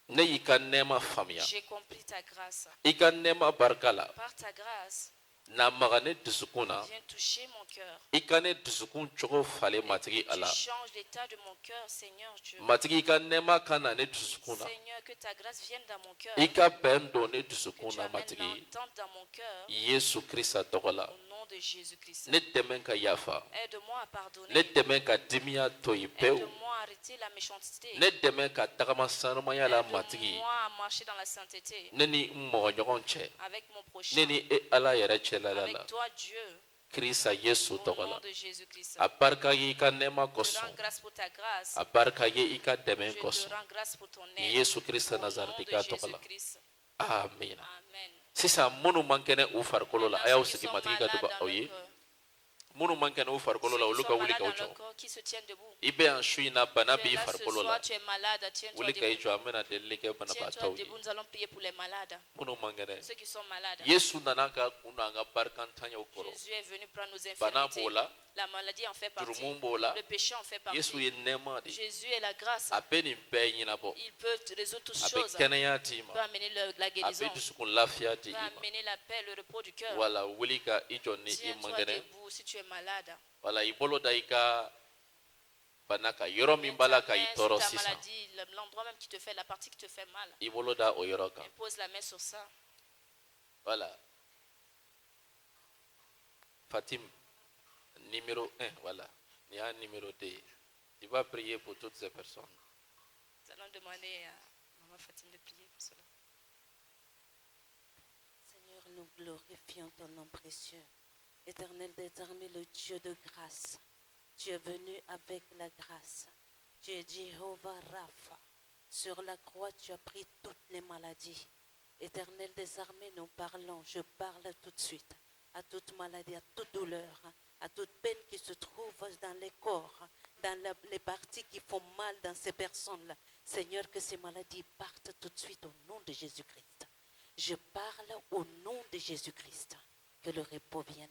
ne y'i ka nɛɛma faamuya j'ai compris ta grâce. i ka nɛɛma barika la Par ta grâce, na maga ne dusukun na viens toucher mon cœur. i ka ne dusukun cogo falen matigi a Tu la changes l'état de mon cœur, Seigneur Dieu. matigi i ka nɛɛma ka na ne dusukun na Seigneur, que ta grâce vienne dans mon cœur. i ka bɛn don ne Que dusukun tu na amènes matigi l'entente dans mon cœur. yesu krista tɔgɔ la Au nom de Jésus-Christ. ne dɛmɛ ka yafa Aide-moi à pardonner. ne dɛmɛ ka dimiya to yen pewu Aide-moi à arrêter la méchanceté. ne dɛmɛ ka tagama sanumaya la matigi Aide-moi à marcher dans la sainteté ne ni n mɔgɔɲɔgɔn cɛ avec mon prochain. ne ni e ala yɛrɛ cɛla la Avec toi, Dieu. krista yesu Au tɔgɔ nom la de Jésus-Christ. a barika ye i ka nɛɛma Je te kosɔn rends grâce pour ta grâce. a barika ye i ka dɛmɛ Je te kosɔn rends grâce pour ton aide. yesu krista Au nom nazareti de ka tɔgɔ la Jésus-Christ. amina Amen. sisan minnu man kɛnɛ u farikolo la a y'aw Ceux qui sigi sont matigi ka malades duba dans aw le ye cœur. minnu man kɛnɛ u farikolo la Ceux olu qui ka sont wuli malades k'aw dans le jɔ corps, qui se tiennent debout. i bɛ yan su in na bana Tu es b'i là ce farikolo la soir, tu es malade, tiens-toi wuli ka i debout. jɔ an bɛna delili kɛ Tiens-toi banabaatɔw ye debout, nous allons prier pour les malades. minnu man kɛnɛ Ceux qui sont malades. yesu nana ka kun na an ka barikantanyaw kɔrɔ Jésus est venu prendre nos bana infirmités. b'o la La maladie en fait partie. jurumu b'o la Le péché en fait partie. yesu ye nɛɛma de ye Jésus est la grâce. a bɛ nin bɛɛ ɲɛnabɔ Il peut résoudre toutes a bɛ choses. kɛnɛya d'i Il ma peut amener la a guérison. bɛ dusukun lafiya di Il i peut ma amener la paix, le repos du cœur. wala wuli ka i jɔ ni i man Tiens-toi kɛnɛ debout si tu es malade. wala i bolo da i ka bana kan yɔrɔ min b'a la ka i Mets sur tɔɔrɔ ta sisan maladie, l'endroit même qui te fait, la partie qui te fait mal. i bolo da o yɔrɔ kan Impose la main sur ça. voilà Fatim numéro 1 voilà il y a un numéro 2 tu vas prier pour toutes ces personnes Nous allons demander à Maman Fatim de prier pour cela. Seigneur, nous glorifions ton nom précieux. Éternel des armées, le Dieu de grâce. Tu es venu avec la grâce. Tu es Jéhovah Rapha. Sur la croix, tu as pris toutes les maladies. Éternel des armées, nous parlons. Je parle tout de suite à toute maladie, à toute douleur, à toute peine qui se trouve dans les corps, dans les parties qui font mal dans ces personnes-là. Seigneur, que ces maladies partent tout de suite au nom de Jésus-Christ. Je parle au nom de Jésus-Christ. Que le repos vienne,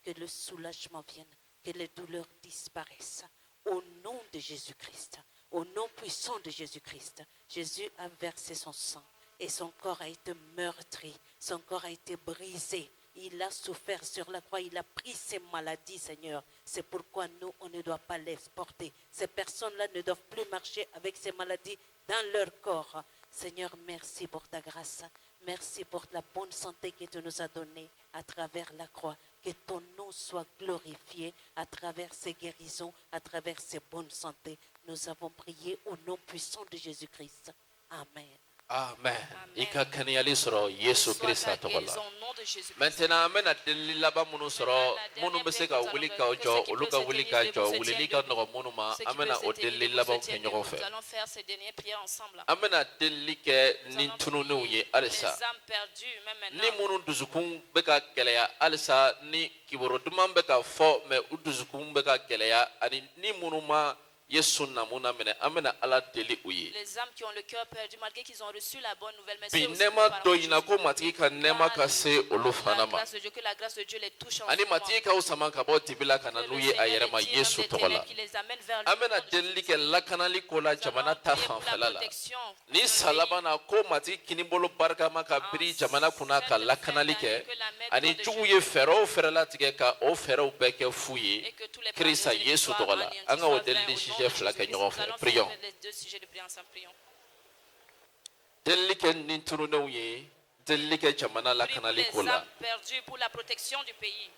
que le soulagement vienne, que les douleurs disparaissent. Au nom de Jésus-Christ. Au nom puissant de Jésus-Christ, Jésus a versé son sang et son corps a été meurtri, son corps a été brisé. Il a souffert sur la croix, il a pris ses maladies, Seigneur. C'est pourquoi nous, on ne doit pas les porter. Ces personnes-là ne doivent plus marcher avec ces maladies dans leur corps. Seigneur, merci pour ta grâce. Merci pour la bonne santé que tu nous as donnée à travers la croix. Que ton nom soit glorifié à travers ces guérisons, à travers ces bonnes santé. Nous avons prié au nom puissant de Jésus-Christ. Amen. Amen. Ika kaniyali soro Yesu Krista tokola. Au nom de Jésus. Maintenant, amena deli laba munu soro munu bese ka wuli ka ojo oluka wuli ka jo wuli ka no munu ma amena o deli laba kenyogo fe. Nous allons faire ces dernières prières ensemble. Amena deli ke ni tunu nu ye alisa. Les âmes perdues même maintenant. Ni munu dusukun beka keleya alisa ni kiboro duman beka fo me udusukun beka keleya ani ni munu ma les âmes qui ont le cœur perdu, malgré qu'ils ont reçu la bonne nouvelle, mais c'est aussi par la grâce de Dieu, que la grâce de Dieu les touche en ce moment. Qui les amène vers lui. Pour la protection. Ni salabana ko mati kini bolo barka maka biri jamana kuna ka lakanali ke ani jugu ye fero ferala tige ka o fero beke fuye Krista Yesu togola anga o deli sujet fla ke nyogo fe prions deli ke nintunu no ye deli ke jamana lakanali les kola âmes perdues pour la protection du pays.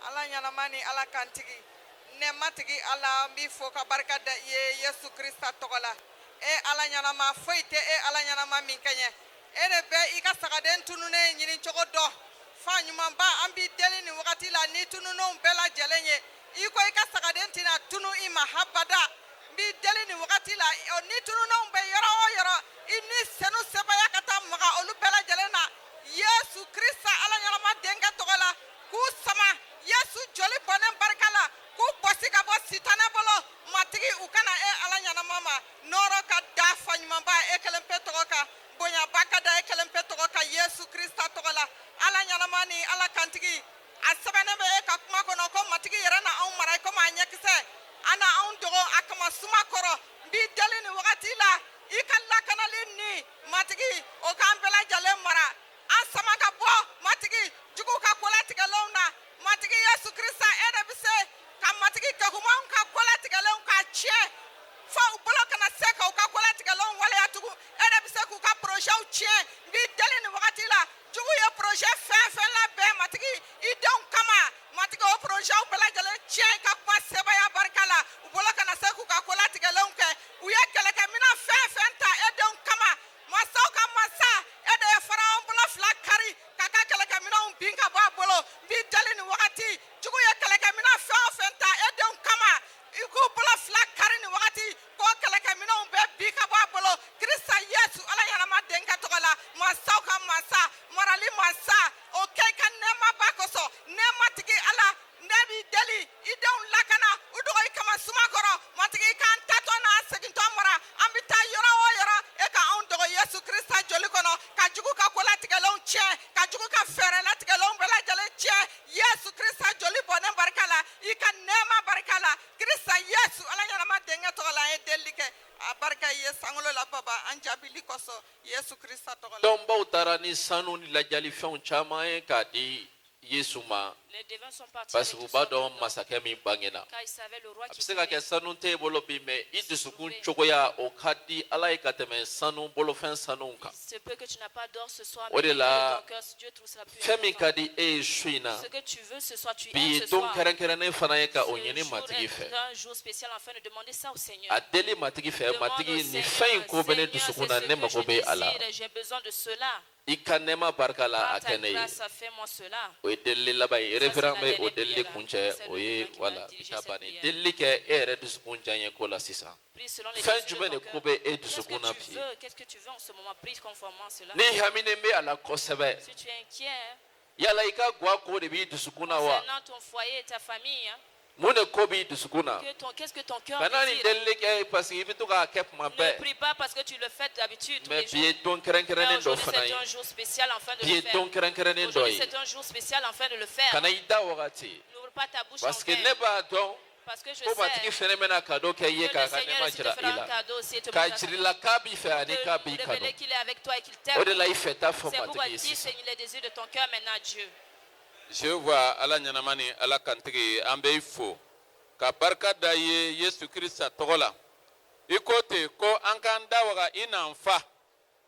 Ala ɲanamani ala kantigi nɛmatigi ala n b'i fo ka barika da i ye Yesu Krista tɔgɔ la e ala ɲanama foyi tɛ e ala ɲanama min ka ɲɛ e de bɛ i ka sagaden tununen ɲini cogo dɔn fa ɲumanba an b'i deli nin wagati la ni tununenw bɛɛ lajɛlen ye i ko i ka sagaden tɛna tunu i ma habada n b'i deli nin wagati la ni tununenw bɛ yɔrɔ o yɔrɔ i ni senu sebaya ka taa maga olu bɛɛ lajɛlen na Yesu Krista ala ɲanama denkɛ tɔgɔ la k'u sama Yesu joli bɔnnen barika la k'u bɔsi ka bɔ sitanɛ bolo matigi u kana e ala ɲanama ma nɔrɔ ka da fa ɲumanba e kelen pe tɔgɔ kan bonyaba ka da e kelen pe tɔgɔ kan Yesu Krista tɔgɔ la ala ɲanama ni ala kantigi a sɛbɛnnen bɛ e ka kuma kɔnɔ ko matigi yɛrɛ na anw mara komi a ɲɛkisɛ an na anw dogo a kama suma kɔrɔ n b'i deli nin wagati la i ka lakanali ni matigi o k'an bɛɛ lajɛlen mara an sama ka bɔ matigi jugu ka kolatigɛlenw na matigi Yesu Krista e de bɛ se ka matigi kɛkumanw ka kolatigɛlenw ka tiɲɛ fo u bolo kana se ka u ka kolatigɛlenw waleya tugun e de bɛ se k'u ka projɛtw tiɲɛ n b'i deli nin wagati la jugu ye projet fɛn fɛn labɛn matigi i denw kama matigi o projɛtw bɛɛ lajɛlen tiɲɛ i ka kuma sebaya barika la u bolo kana se k'u ka kolatigɛlenw kɛ u ye kɛlɛkɛminɛn fɛn fɛn ta e denw kama masaw ka masa e de ye Faraon bolo fila kari ka ka kɛlɛkɛminɛnw bin ka bɔ a bolo n b'i deli nin wagati jugu ye kɛlɛkɛminɛn fɛn o fɛn ta e denw kama i k'u bolo fila kari nin wagati k'o kɛlɛkɛminɛnw bɛɛ bin ka bɔ a bolo Krista Yesu ala ɲanama denkɛ tɔgɔ la masaw ka masa marali masa o kɛ i ka nɛɛmaba kosɔn nɛɛmatigi ala ne b'i deli i denw lakana u dogo i kama suma kɔrɔ matigi i k'an tatɔ n'an segintɔ mara an bɛ taa yɔrɔ o yɔrɔ e ka anw dogo Yesu Krista joli kɔnɔ ka jugu ka kolatigɛlenw tiɲɛ ka jugu ka fɛɛrɛ latigɛlenw bɛɛ lajɛlen tiɲɛ Yesu Krista joli bɔnnen barika la i ka nɛɛma barika la Krista Yesu ala ɲanama denkɛ tɔgɔ la an ye deli kɛ a barika ye sankolo la baba an jaabili kosɔn Yesu Krista tɔgɔ la. dɔnbaw taara ni sanu ni lajɛlifɛnw caman ye k'a di Yesu ma Les devins sont partis parce que avec u tout b'a son dɔn peuple, masakɛ min bangena car ils savaient le roi a qui bɛ se ka venait. kɛ sanu t'e bolo bi mɛ i dusukun cogoya o ka di Ala ye ka tɛmɛ sanu bolofɛn sanuw kan Ce peu que tu n'as pas d'or ce soir, O de mais la- dans ton cœur, Dieu trouve cela plus fɛn min ka important. di e ye su in na Ce que tu veux ce soir, tu bi aimes ye ce don soir. kɛrɛnkɛrɛnnen fana ye ka o Ce ɲini jour matigi est fɛ un jour spécial afin de demander ça au Seigneur. a deli matigi fɛ Demande au matigi Seigneur, nin fɛn in ko bɛ ne Seigneur, dusukun c'est na ce ne que mago je bɛ a la désire, j'ai besoin de cela. i ka nɛɛma barika la Par a ta kɛ ne ye grâce, fais-moi cela. o ye delili laban ye référent mais au délai kunche oye voilà itabani délai ke ere dusukun janye ko la sisa fin jumɛn de ko bɛ e dusukun na bi qu'est-ce que tu veux en ce moment? Prie conformément à cela. ni hamine bɛ a la kosɛbɛ Si tu es inquiet yala i ka guwa ko de b'i dusukun na wa concernant ton foyer et ta famille, mun de ko b'i dusukun na qu'est-ce que ton cœur kana ni désire? délai kɛ parce que i bɛ to k'a kɛ kuma Ne bɛɛ prie pas parce que tu le fais d'habitude tous mais les bi ye jours. don Mais kɛrɛnkɛrɛnnen dɔ aujourd'hui, fana c'est ye un jour spécial afin de bi ye le faire. don kɛrɛnkɛrɛnnen dɔ Aujourd'hui, ye c'est un jour spécial afin de le faire. kana i da wagati N'ouvre pas ta bouche parce en que vain. ne b'a dɔn Parce que je ko matigi sais fɛnɛ bɛna cadeau kɛ i que ye le k'a ka Seigneur nɛɛma ici te jira i fera un la cadeau aussi et te k'a montrera jirila k'a b'i fɛ ani k'a de b'i nous kanu révéler qu'il est avec toi et qu'il o t'aime. de la i fɛ ta fɔ C'est pourquoi matigi ye dis, sisan Seigneur, les désirs de ton cœur maintenant à Dieu. Jehova ala ɲɛnama ni ala kantigi an bɛ i fo ka barika da ye yesu kirista tɔgɔ la i ko ten ko an k'an da waga i n'an fa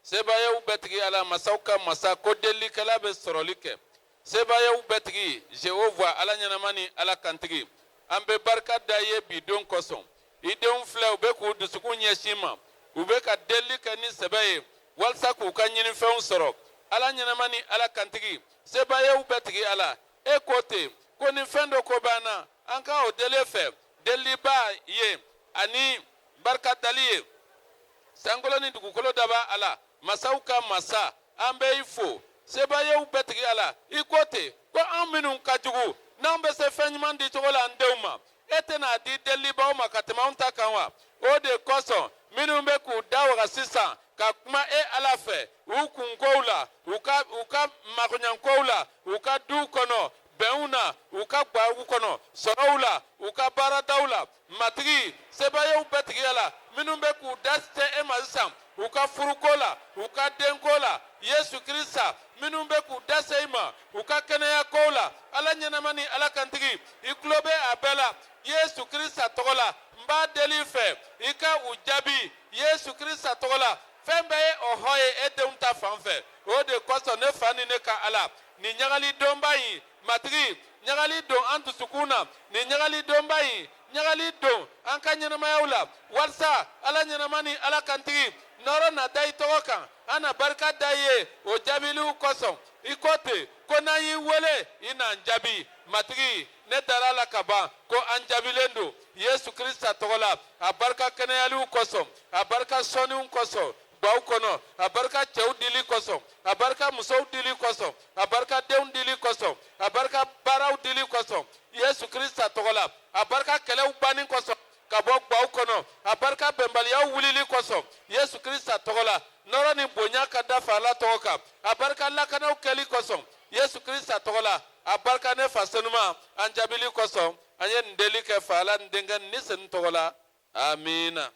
sebayaw bɛɛ tigi ala masaw ka masa ko delikɛla bɛ sɔrɔli kɛ sebayaw bɛɛ tigi jehova ala ɲɛnama ni ala kantigi an bɛ barika da ye bi don kosɔn i denw filɛ u bɛ k'u dusukun ɲɛsin ma u bɛ ka deli kɛ ni sɛbɛ ye walasa k'u ka ɲinifɛnw sɔrɔ ala ɲɛnama ni ala kantigi sebayaw bɛɛ tigi ala e ko ten ko ni fɛn dɔ ko b'an na an ka o deli fɛ deliba ye ani barika dali ye sankolo ni dugukolo daba ala masaw ka masa an bɛ i fo sebayaw bɛɛ tigi ala i ko ten ko an minnu ka jugu n'an bɛ se fɛn ɲuman di cogo la an denw ma e tɛna di delibaw ma ka tɛmɛ anw ta kan wa o de kosɔn minnu bɛ k'u da waga sisan ka kuma e ala fɛ u kunkow la u ka magoɲankow la u ka duw kɔnɔ bɛnw na u ka gwaw kɔnɔ sɔrɔw la u ka baaradaw la matigi sebayaw bɛɛ tigiya la minnu bɛ k'u da se e ma sisan u ka furuko la u ka denko la yesu kirisa minnu bɛ k'u da se i ma u ka kɛnɛyakow la ala ɲɛnama ni ala kantigi i tulo bɛ a bɛɛ la yesu kirisa tɔgɔ la n b'a deli i fɛ i ka u jaabi yesu kirisa tɔgɔ la fɛn bɛɛ ye o hɔ ye e denw ta fan fɛ o de kosɔn ne fa ni ne ka ala nin ɲagali donba in matigi ɲagali don an dusukun na nin ɲagali donba in ɲagali don an ka ɲɛnamayaw la walasa ala ɲɛnama ni ala kantigi nɔrɔ na da i tɔgɔ kan an na barika da i ye o jaabiliw kosɔn i ko ten ko n'an y'i wele i n'an jaabi matigi ne dara la ka ban ko an jaabilen don yesu kirista tɔgɔ la a barika kɛnɛyaliw kosɔn a barika sɔnniw kosɔn gbaw kɔnɔ a barika cɛw dili kosɔn a barika musow dili kosɔn a barika denw dili kosɔn a barika baaraw dili kosɔn yesu kirista tɔgɔ la a barika kɛlɛw banni kosɔn ka bɔ gbaw kɔnɔ a barika bɛnbaliyaw wulili kosɔn yesu kirista tɔgɔ la nɔrɔ ni bonya ka da fa ala tɔgɔ kan a barika lakanaw kɛli kosɔn yesu kirista tɔgɔ la a barika ne fa senuma an jaabili kosɔn an ye nin deli kɛ fa ala ni denkɛ ni senu tɔgɔ la amiina